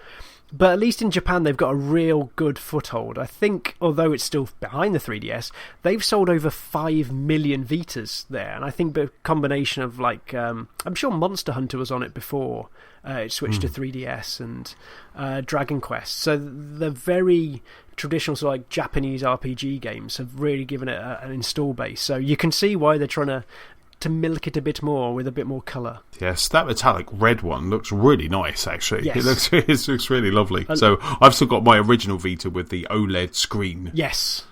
But at least in Japan, they've got a real good foothold. I think, although it's still behind the 3DS, they've sold over 5 million Vitas there. And I think the combination of, like, I'm sure Monster Hunter was on it before it switched to 3DS, and Dragon Quest. So the very traditional sort of like Japanese RPG games have really given it an install base. So you can see why they're trying to milk it a bit more with a bit more colour. Yes,
that metallic red one looks really nice, actually.
Yes.
It looks really lovely. So I've still got my original Vita with the OLED screen.
Yes.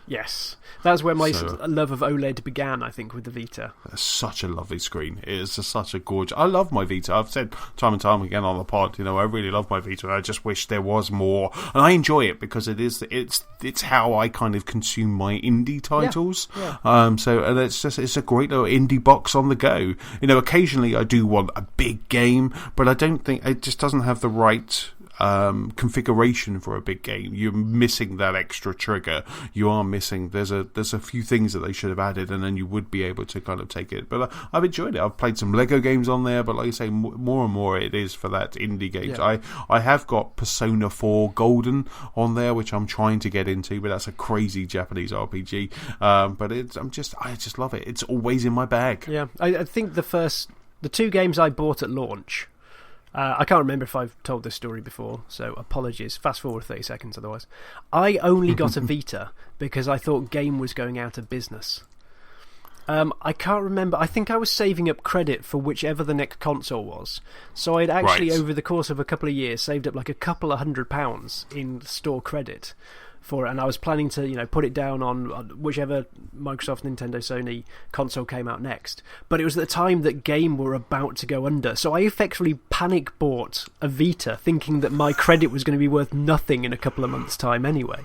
That's where my love of OLED began, I think, with the Vita.
It's such a lovely screen. It is just such a gorgeous... I love my Vita. I've said time and time again on the pod, I really love my Vita. I just wish there was more. And I enjoy it because it's how I kind of consume my indie titles.
Yeah.
And it's a great little indie box on the go. Occasionally I do want a big game, but I don't think... It just doesn't have the right... configuration for a big game. You're missing that extra trigger. You are missing. There's a few things that they should have added, and then you would be able to kind of take it. But I've enjoyed it. I've played some Lego games on there, but like I say, more and more it is for that indie games.
Yeah.
I have got Persona 4 Golden on there, which I'm trying to get into, but that's a crazy Japanese RPG. But I just love it. It's always in my bag.
Yeah, I think the 2 games I bought at launch. I can't remember if I've told this story before, so apologies. Fast forward 30 seconds otherwise. I only got a Vita because I thought Game was going out of business. I can't remember. I think I was saving up credit for whichever the next console was. So I'd actually, over the course of a couple of years, saved up like a couple of £100 in store credit for it, and I was planning to put it down on whichever Microsoft, Nintendo, Sony console came out next. But it was at the time that Game were about to go under, so I effectively panic bought a Vita thinking that my credit was going to be worth nothing in a couple of months' time anyway.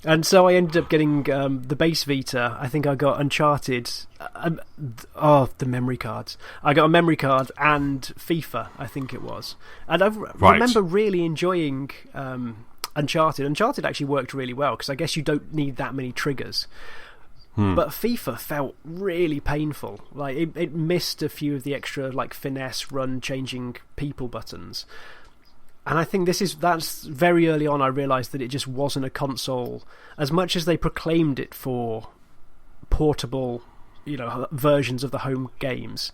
And so I ended up getting the base Vita. I think I got Uncharted. The memory cards. I got a memory card and FIFA, I think it was. And I remember really enjoying Uncharted. Uncharted actually worked really well because I guess you don't need that many triggers. But FIFA felt really painful. Like it missed a few of the extra like finesse, run, changing people buttons. And I think that's very early on I realised that it just wasn't a console. As much as they proclaimed it for portable, versions of the home games,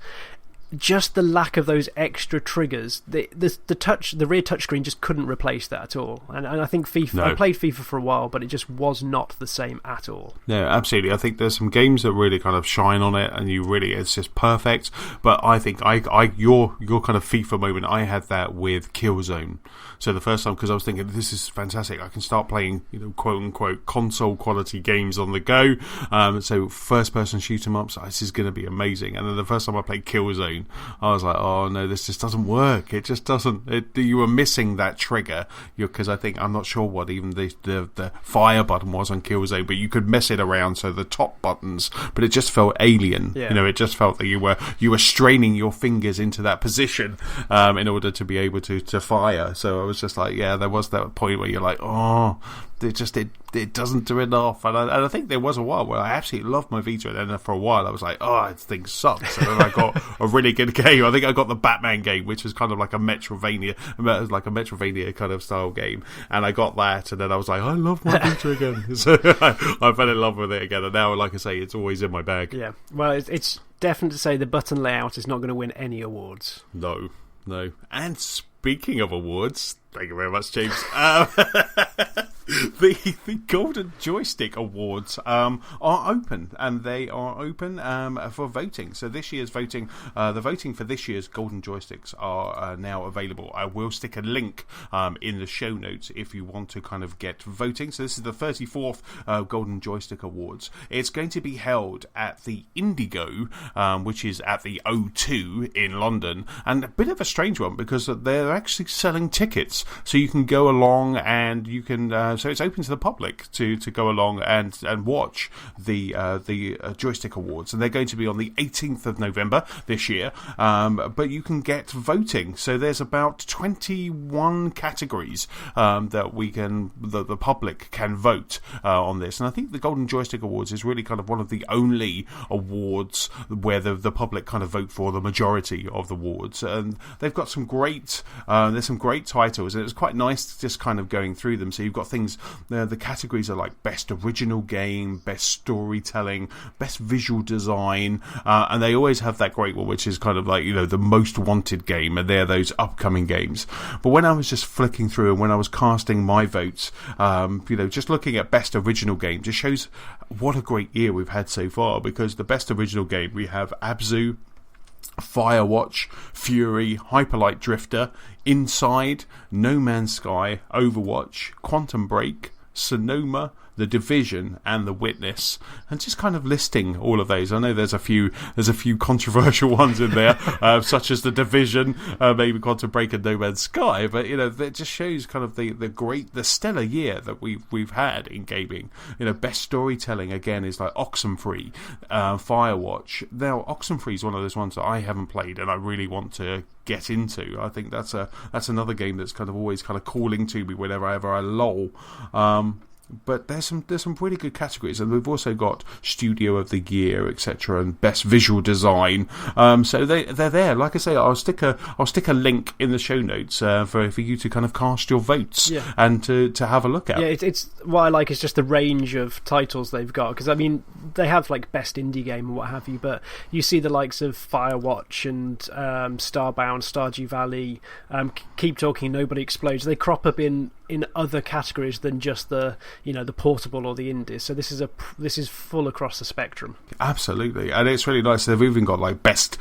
just the lack of those extra triggers, the rear touchscreen just couldn't replace that at all. And I think FIFA, I played FIFA for a while, but it just was not the same at all.
No, absolutely. I think there's some games that really kind of shine on it, and it's just perfect. But I think your kind of FIFA moment, I had that with Killzone. So the first time, because I was thinking, this is fantastic. I can start playing, quote unquote, console quality games on the go. So first person shoot 'em ups, this is going to be amazing. And then the first time I played Killzone, I was like, oh no, this just doesn't work. It just doesn't. You were missing that trigger. Because I think, I'm not sure what even the fire button was on Killzone, but you could mess it around. So the top buttons, but it just felt alien.
Yeah.
It just felt that you were straining your fingers into that position in order to be able to fire. So I was just like, there was that point where you're like, it it doesn't do enough. And I think there was a while where I absolutely loved my Vita, and then for a while I was like, oh, this thing sucks. And then I got a really good game. I think I got the Batman game, which was kind of like a Metrovania kind of style game. And I got that, and then I was like, I love my Vita again. So I fell in love with it again. And now, like I say, it's always in my bag.
Yeah, well, it's definite to say the button layout is not going to win any awards.
No. And speaking of awards, thank you very much, James. The Golden Joystick Awards are open, and they are open for voting. So this year's voting, the voting for this year's Golden Joysticks are now available. I will stick a link in the show notes if you want to kind of get voting. So this is the 34th Golden Joystick Awards. It's going to be held at the Indigo, which is at the O2 in London, and a bit of a strange one because they're actually selling tickets, so you can go along and you can. So it's open to the public to go along and watch the Joystick Awards, and they're going to be on the 18th of November this year. But you can get voting. So there's about 21 categories that the public can vote on this. And I think the Golden Joystick Awards is really kind of one of the only awards where the public kind of vote for the majority of the awards. And they've got some great titles, and it's quite nice just kind of going through them. So you've got things. The categories are like best original game, best storytelling, best visual design, and they always have that great one, which is kind of like, the most wanted game, and they're those upcoming games. But when I was just flicking through and when I was casting my votes, just looking at best original game just shows what a great year we've had so far, because the best original game we have Abzu, Firewatch, Fury, Hyperlight Drifter, Inside, No Man's Sky, Overwatch, Quantum Break, Sonoma, The Division, and The Witness, and just kind of listing all of those. I know there's a few controversial ones in there, such as The Division, maybe Quantum Break and No Man's Sky, but that just shows kind of the stellar year that we've had in gaming. Best storytelling again is like Oxenfree, Firewatch. Now Oxenfree is one of those ones that I haven't played and I really want to get into. I think that's another game that's kind of always kind of calling to me whenever I loll. But there's some really good categories, and we've also got Studio of the Year, etc., and Best Visual Design. So they're there. Like I say, I'll stick a link in the show notes for you to kind of cast your votes and to have a look at.
Yeah, it's what I like is just the range of titles they've got, because I mean they have like Best Indie Game and what have you, but you see the likes of Firewatch and Starbound, Stardew Valley, Keep Talking, Nobody Explodes. They crop up in other categories than just the portable or the indies. So this is full across the spectrum.
Absolutely, and it's really nice. They've even got like best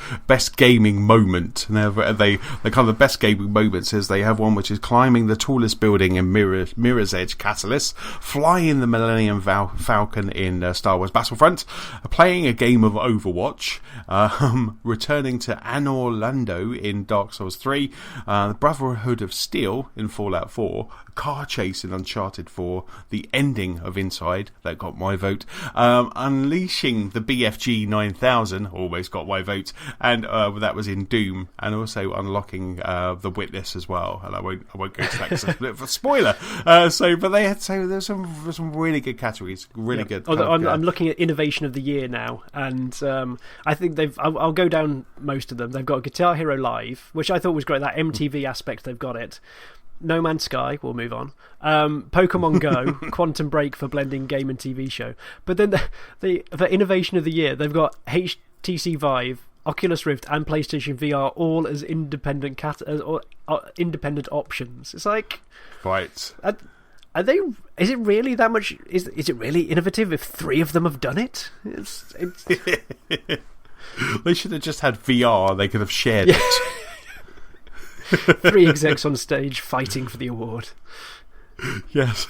gaming moment. Now they kind of the best gaming moments is they have one which is climbing the tallest building in Mirror's Edge Catalyst, flying the Millennium Falcon in Star Wars Battlefront, playing a game of Overwatch, returning to Anor Londo in Dark Souls 3, the Brotherhood of Steel in Fallout 4, car chase in Uncharted 4, the ending of Inside, that got my vote, unleashing the BFG 9000, almost got my vote, and that was in Doom, and also unlocking The Witness as well, and I won't go to that because it's a bit of a spoiler. There's some really good categories, really good.
I'm looking at Innovation of the Year now, and I think I'll go down most of them. They've got Guitar Hero Live, which I thought was great, that MTV aspect they've got it. No Man's Sky, we'll move on. Pokemon Go, Quantum Break for blending game and TV show. But then for Innovation of the Year, they've got HTC Vive, Oculus Rift, and PlayStation VR all as independent independent options. It's like,
right.
Are they? Is it really that much? Is it really innovative if 3 of them have done it? It's
They should have just had VR. They could have shared it.
3 execs on stage fighting for the award.
Yes.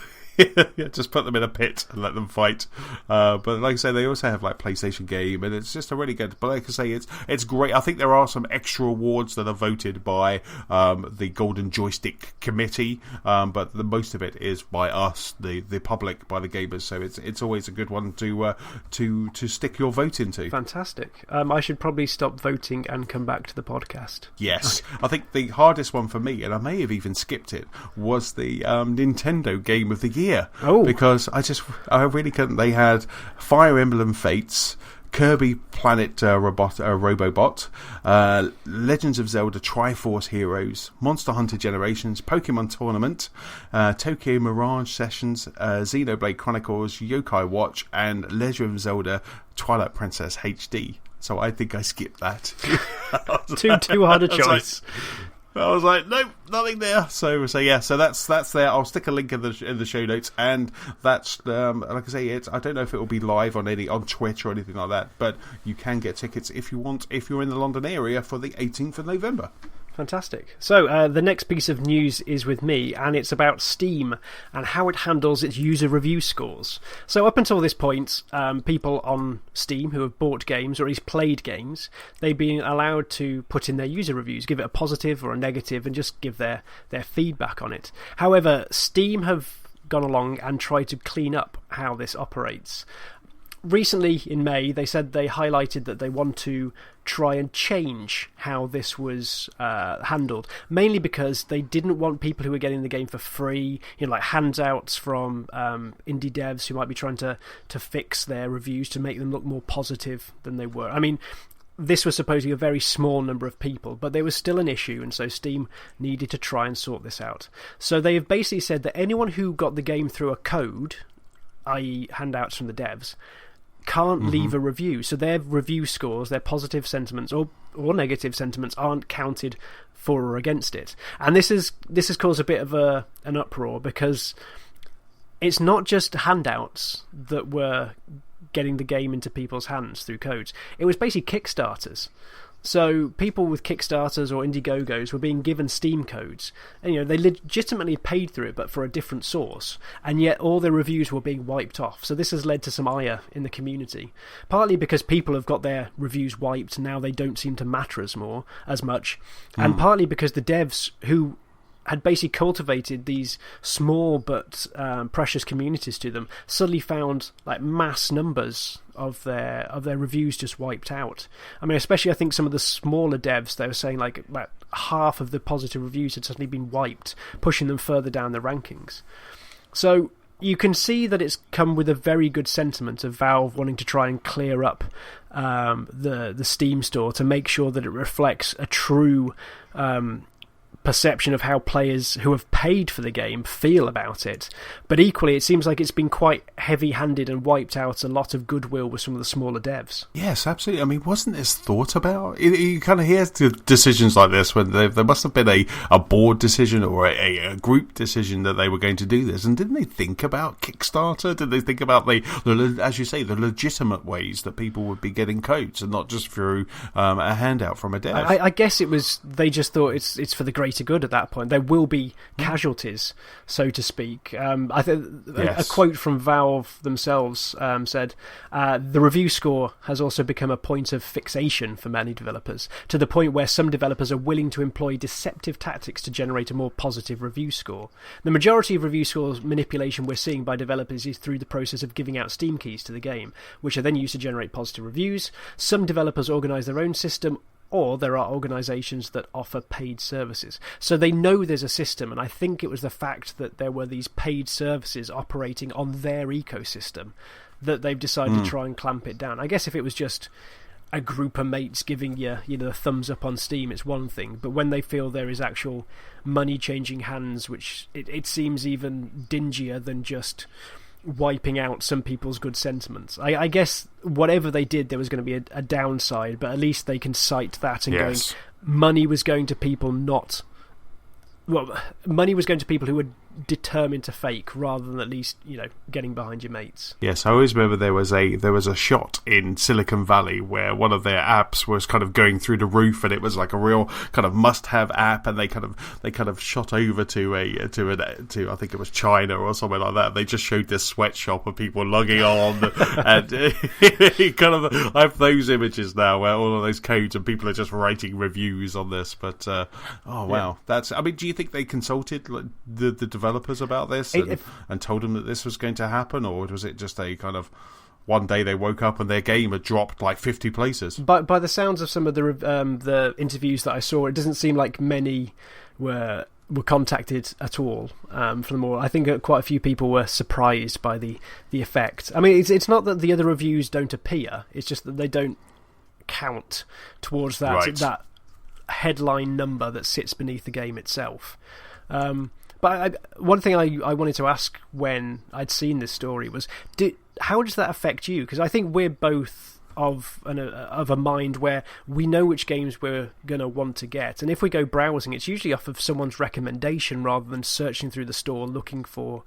Just put them in a pit and let them fight. But like I say, they also have like PlayStation Game, and it's just a really good. But like I say, it's great. I think there are some extra awards that are voted by the Golden Joystick Committee, but the most of it is by us, the public, by the gamers. So it's always a good one to stick your vote into.
Fantastic. I should probably stop voting and come back to the podcast.
Yes, I think the hardest one for me, and I may have even skipped it, was the Nintendo Game of the Year. year.
Oh.
Because I really couldn't. They had Fire Emblem Fates, Kirby Planet Robobot, Legends of Zelda Triforce Heroes, Monster Hunter Generations, Pokemon Tournament, Tokyo Mirage Sessions, Xenoblade Chronicles, Yokai Watch, and Legend of Zelda Twilight Princess HD. So I think I skipped that.
Too hard a choice.
I was like, nope, nothing there. So that's there. I'll stick a link in the show notes, and that's like I say, I don't know if it will be live on Twitch or anything like that, but you can get tickets if you want, if you're in the London area, for the 18th of November.
Fantastic. So the next piece of news is with me, and it's about Steam and how it handles its user review scores. So up until this point, people on Steam who have bought games or at least played games, they've been allowed to put in their user reviews, give it a positive or a negative, and just give their feedback on it. However, Steam have gone along and tried to clean up how this operates. Recently, in May, they said they highlighted that they want to try and change how this was handled, mainly because they didn't want people who were getting the game for free, like handouts from indie devs who might be trying to fix their reviews to make them look more positive than they were. I mean, this was supposedly a very small number of people, but there was still an issue, and so Steam needed to try and sort this out. So they have basically said that anyone who got the game through a code, i.e. handouts from the devs, can't leave a review. So their review scores, their positive sentiments or negative sentiments, aren't counted for or against it. And this has caused a bit of an uproar, because it's not just handouts that were getting the game into people's hands through codes. It was basically Kickstarters. So people with Kickstarters or Indiegogos were being given Steam codes, and they legitimately paid through it, but for a different source, and yet all their reviews were being wiped off. So this has led to some ire in the community, partly because people have got their reviews wiped, now they don't seem to matter as much, and partly because the devs who had basically cultivated these small but precious communities to them suddenly found like mass numbers of their reviews just wiped out. I mean, especially I think some of the smaller devs, they were saying like about half of the positive reviews had suddenly been wiped, pushing them further down the rankings. So you can see that it's come with a very good sentiment of Valve wanting to try and clear up the Steam store to make sure that it reflects a true perception of how players who have paid for the game feel about it. But equally, it seems like it's been quite heavy-handed and wiped out a lot of goodwill with some of the smaller devs.
Yes, absolutely. I mean, wasn't this thought about? You kind of hear decisions like this when there must have been a board decision or a group decision that they were going to do this. And didn't they think about Kickstarter? Did they think about as you say, the legitimate ways that people would be getting codes and not just through a handout from a dev?
I guess it was, they just thought it's for the greater good at that point. There will be casualties, so to speak. I think a quote from Valve themselves said, the review score has also become a point of fixation for many developers, to the point where some developers are willing to employ deceptive tactics to generate a more positive review score. The majority of review scores manipulation we're seeing by developers is through the process of giving out Steam keys to the game, which are then used to generate positive reviews. Some developers organise their own system, or there are organisations that offer paid services. So they know there's a system, and I think it was the fact that there were these paid services operating on their ecosystem that they've decided to try and clamp it down. I guess if it was just a group of mates giving you the thumbs up on Steam, it's one thing, but when they feel there is actual money changing hands, which it seems even dingier than just wiping out some people's good sentiments. I guess whatever they did, there was going to be a downside, but at least they can cite that and going, money was going to people money was going to people who were determined to fake, rather than at least getting behind your mates.
Yes, I always remember there was a shot in Silicon Valley where one of their apps was kind of going through the roof, and it was like a real kind of must-have app, and they kind of shot over to I think it was China or something like that. They just showed this sweatshop of people lugging on, and I have those images now where all of those codes and people are just writing reviews on this. But wow, that's. I mean, do you think they consulted the developers about this and told them that this was going to happen, or was it just a kind of one day they woke up and their game had dropped like 50 places?
By the sounds of some of the interviews that I saw, it doesn't seem like many were were contacted at all from them all. I think quite a few people were surprised by the effect. I mean, it's not that the other reviews don't appear; it's just that they don't count towards that headline number that sits beneath the game itself. But one thing I wanted to ask when I'd seen this story was, how does that affect you? Because I think we're both of a mind where we know which games we're going to want to get, and if we go browsing, it's usually off of someone's recommendation rather than searching through the store looking for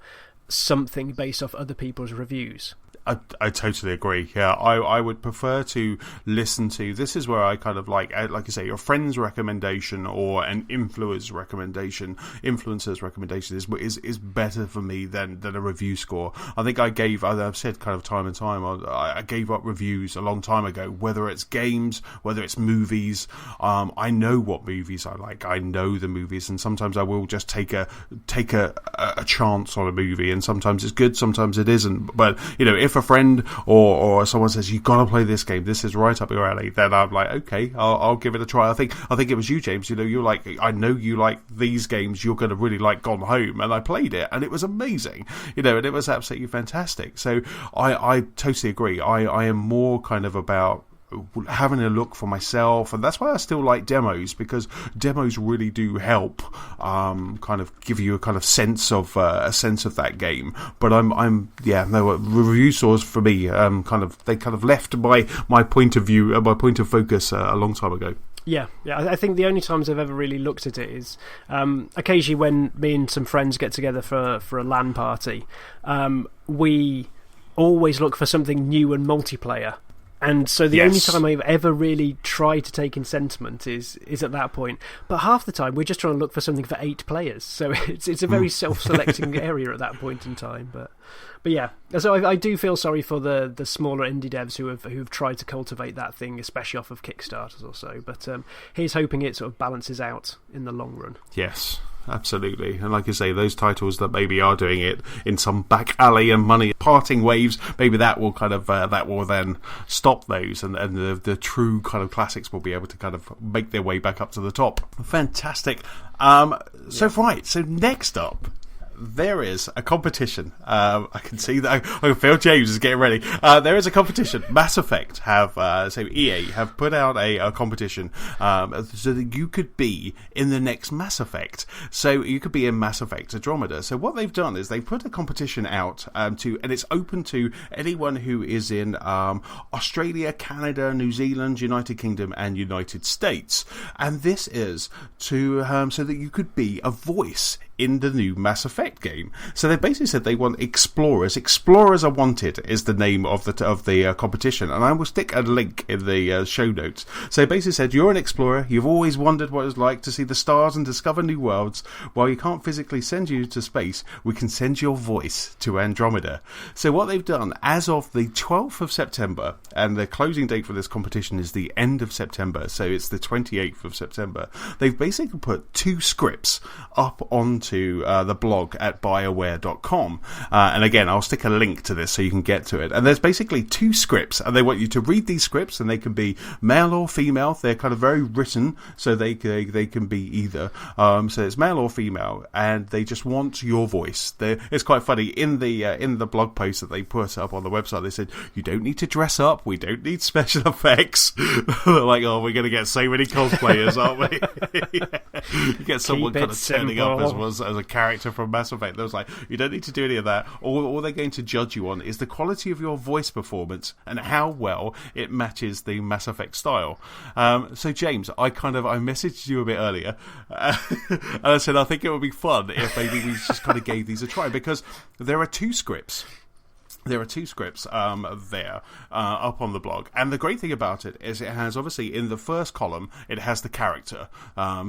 something based off other people's reviews.
I totally agree. Yeah, I would prefer to listen to. This is where I kind of like you say, your friend's recommendation or an influencer's recommendation is better for me than a review score. I think I've said kind of time and time, I gave up reviews a long time ago. Whether it's games, whether it's movies, I know what movies I like. I know the movies, and sometimes I will just take a chance on a movie, and sometimes it's good, sometimes it isn't. But if a friend or someone says you've got to play this game, this is right up your alley, then I'm like, okay, I'll give it a try. I think it was you, James. You're like, I know you like these games. You're going to really like Gone Home, and I played it, and it was amazing. And it was absolutely fantastic. So I totally agree. I am more kind of about having a look for myself, and that's why I still like demos, because demos really do help kind of give you a kind of sense of that game. But review stores for me they kind of left my point of view, my point of focus a long time ago.
Yeah, I think the only times I've ever really looked at it is occasionally when me and some friends get together for a LAN party. We always look for something new and multiplayer. And so the only time I've ever really tried to take in sentiment is at that point. But half the time we're just trying to look for something for 8 players. So it's a very self-selecting area at that point in time. But yeah, so I do feel sorry for the smaller indie devs who have tried to cultivate that thing, especially off of Kickstarters or so. But here's hoping it sort of balances out in the long run.
Yes. Absolutely. And like you say, those titles that maybe are doing it in some back alley and money parting waves, maybe that will kind of that will then stop those, and the true kind of classics will be able to kind of make their way back up to the top. Fantastic. So next up, there is a competition. I can see that. I can feel James is getting ready. There is a competition. Mass Effect EA have put out a competition so that you could be in the next Mass Effect. So you could be in Mass Effect Andromeda. So what they've done is they've put a competition out and it's open to anyone who is in Australia, Canada, New Zealand, United Kingdom, and United States. And this is to so that you could be a voice in the new Mass Effect game. So they basically said they want explorers. Explorers are wanted is the name of the competition, and I will stick a link in the show notes. So they basically said you're an explorer. You've always wondered what it's like to see the stars and discover new worlds. While you can't physically send you to space, we can send your voice to Andromeda. So what they've done, as of the 12th of September, and the closing date for this competition is the end of September, so it's the 28th of September, they've basically put 2 scripts up onto the blog at BioWare.com. And again, I'll stick a link to this so you can get to it. And there's basically 2 scripts, and they want you to read these scripts, and they can be male or female. They're kind of very written, so they can be either. So it's male or female, and they just want your voice. It's quite funny in the blog post that they put up on the website. They said you don't need to dress up. We don't need special effects. Like, oh, we're going to get so many cosplayers, aren't we? You get someone kind of turning up as a character from Mass Effect. They was like, you don't need to do any of that. All they're going to judge you on is the quality of your voice performance and how well it matches the Mass Effect style. So James, I messaged you a bit earlier, and I said I think it would be fun if maybe we just kind of gave these a try, because there are 2 scripts. There are 2 scripts there up on the blog, and the great thing about it is it has, obviously, in the first column, it has the character.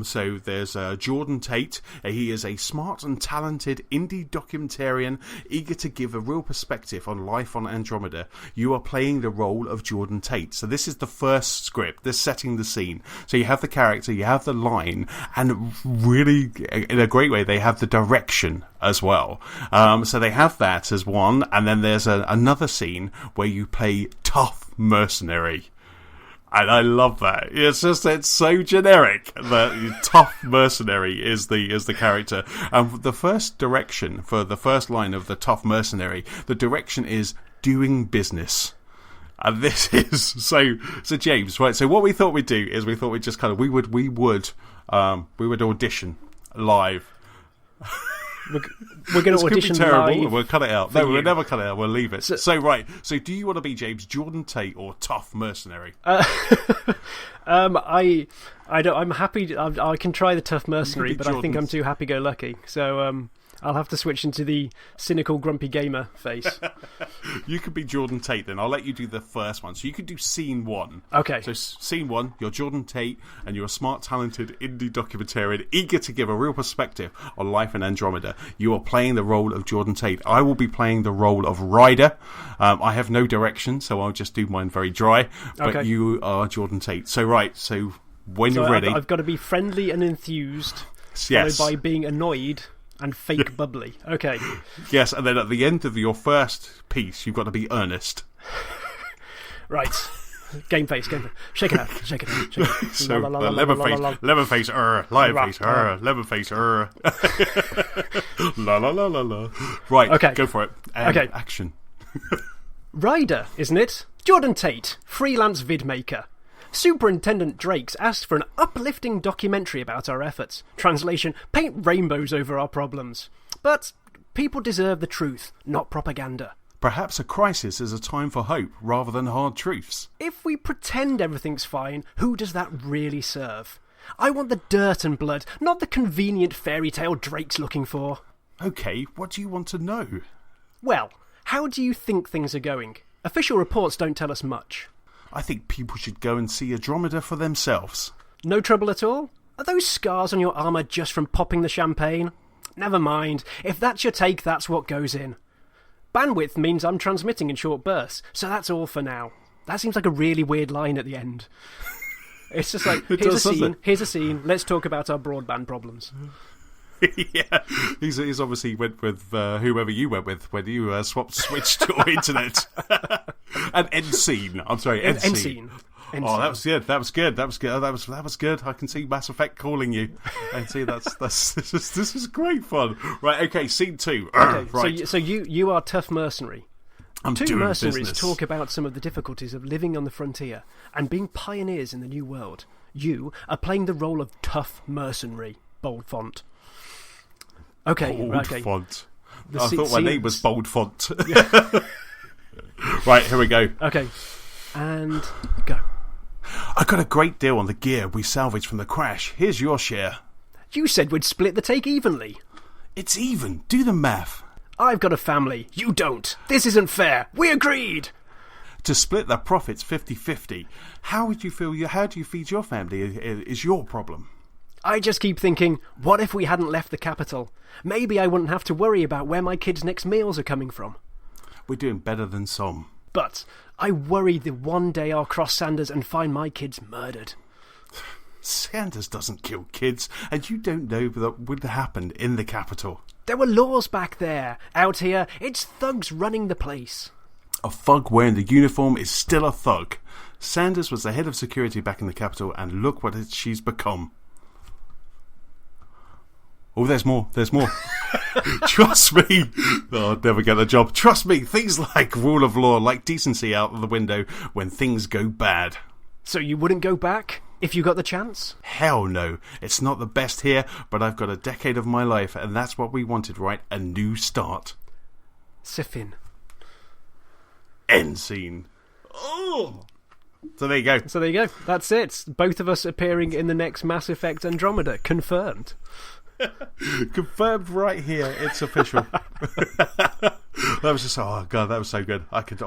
So there's Jordan Tate. He is a smart and talented indie documentarian eager to give a real perspective on life on Andromeda. You are playing the role of Jordan Tate. So this is the first script. This setting the scene. So you have the character, you have the line, and really, in a great way, they have the direction as well. So they have that as one, and then there's another scene where you play tough mercenary. And I love that. It's so generic that tough mercenary is the character. And the first direction for the first line of the tough mercenary, the direction is doing business. And this is so James, right? So what we thought we'd do is we thought we'd just kind of we would audition live.
We're going to audition
terrible.
live.
We'll cut it out. No, we'll never cut it out. We'll leave it. So right. So do you want to be James Jordan Tate or tough mercenary?
I'm happy. I can try the tough mercenary, but I think I'm too happy-go-lucky. So I'll have to switch into the cynical, grumpy gamer face.
You could be Jordan Tate then. I'll let you do the first one. So you could do scene 1.
Okay.
So scene 1, you're Jordan Tate, and you're a smart, talented indie documentarian eager to give a real perspective on life in Andromeda. You are playing the role of Jordan Tate. I will be playing the role of Ryder. I have no direction, so I'll just do mine very dry. But
okay.
You are Jordan Tate. So right, so when you're ready...
I've got to be friendly and enthused,
yes.
followed by being annoyed... and fake bubbly. Okay.
Yes, and then at the end of your first piece, you've got to be earnest.
Right. Game face. Shake it out.
So, lemon face, lion face, lemon face, la la la la la. Right,
okay.
Go for it.
Okay.
Action.
Ryder, isn't it? Jordan Tate, freelance vidmaker. Superintendent Drakes asked for an uplifting documentary about our efforts. Translation, paint rainbows over our problems. But people deserve the truth, not propaganda.
Perhaps a crisis is a time for hope rather than hard truths.
If we pretend everything's fine, who does that really serve? I want the dirt and blood, not the convenient fairy tale Drake's looking for.
Okay, what do you want to know?
Well, how do you think things are going? Official reports don't tell us much.
I think people should go and see Andromeda for themselves.
No trouble at all? Are those scars on your armour just from popping the champagne? Never mind. If that's your take, that's what goes in. Bandwidth means I'm transmitting in short bursts, so that's all for now. That seems like a really weird line at the end. It's just like, here's a scene, let's talk about our broadband problems.
Yeah, he's obviously went with whoever you went with when you switched to internet. And end scene. I'm sorry, end scene. That was good. That was good. I can see Mass Effect calling you. I can see this is great fun. Right, okay, scene 2.
Okay,
right.
So you are tough mercenary.
I'm
Two
doing
mercenaries
business.
talk about some of the difficulties of living on the frontier and being pioneers in the new world. You are playing the role of tough mercenary. Bold font. Okay,
bold font.
The
I thought my name was Bold Font.
Yeah.
Right, here we go.
Okay, and go.
I got a great deal on the gear we salvaged from the crash. Here's your share.
You said we'd split the take evenly.
It's even. Do the math.
I've got a family. You don't. This isn't fair. We agreed.
To split the profits 50-50. How do you feed your family is your problem.
I just keep thinking, what if we hadn't left the capital? Maybe I wouldn't have to worry about where my kids' next meals are coming from.
We're doing better than some.
But I worry that one day I'll cross Sanders and find my kids murdered.
Sanders doesn't kill kids, and you don't know that would happen in the capital.
There were laws back there. Out here, it's thugs running the place.
A thug wearing the uniform is still a thug. Sanders was the head of security back in the capital, and look what she's become. Oh, there's more. Trust me. Oh, I'll never get a job. Trust me, things like rule of law, like decency out of the window when things go bad.
So you wouldn't go back if you got the chance?
Hell no. It's not the best here, but I've got a decade of my life, and that's what we wanted, right? A new start.
Siffin.
End scene. Oh! So there you go.
That's it. Both of us appearing in the next Mass Effect Andromeda. Confirmed.
Confirmed right here. It's official. That was just that was so good. I could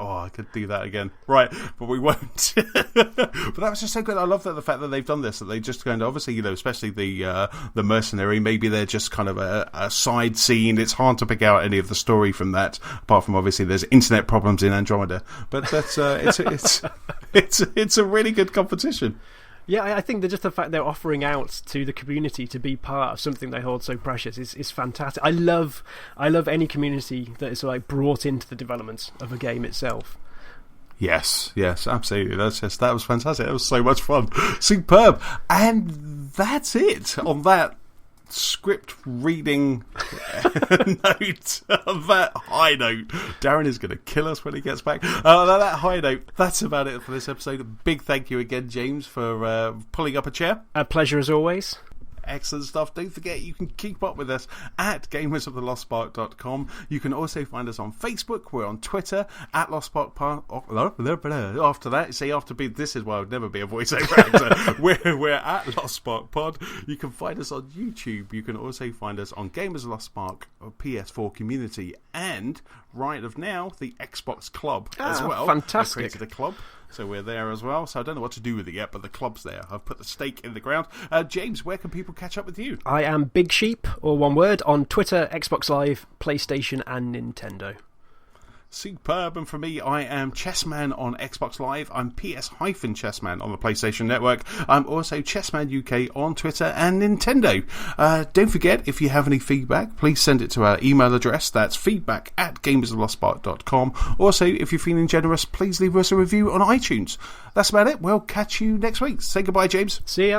do that again. Right, but we won't. But that was just so good. I love the fact that they've done this. That they just kind of obviously especially the mercenary. Maybe they're just kind of a side scene. It's hard to pick out any of the story from that. Apart from obviously there's internet problems in Andromeda. But that's it's a really good competition.
Yeah, I think that just the fact they're offering out to the community to be part of something they hold so precious is fantastic. I love any community that is like brought into the development of a game itself.
Yes, absolutely. That was fantastic. That was so much fun. Superb. And that's it on that script reading note, that high note. Darren is going to kill us when he gets back. That high note, that's about it for this episode. A big thank you again, James, for pulling up a chair.
A pleasure as always.
Excellent stuff. Don't forget, you can keep up with us at gamersoftheLostSpark.com. You can also find us on Facebook. We're on Twitter at LostSpark. After that, see, this is why I would never be a voiceover actor. we're at LostSpark Pod. You can find us on YouTube. You can also find us on Gamers of Lost Spark, PS4 Community, and right of now, the Xbox Club as well.
Fantastic.
I created a club. So we're there as well. So I don't know what to do with it yet, but the club's there. I've put the stake in the ground. James, where can people catch up with you?
I am Big Sheep, or one word, on Twitter, Xbox Live, PlayStation and Nintendo.
Superb. And for me, I am Chessman on Xbox Live. I'm PS-Chessman on the PlayStation Network. I'm also Chessman UK on Twitter and Nintendo. Don't forget, if you have any feedback, please send it to our email address. That's feedback@gamersoflostspark.com. Also, if you're feeling generous, please leave us a review on iTunes. That's about it. We'll catch you next week. Say goodbye, James.
See ya.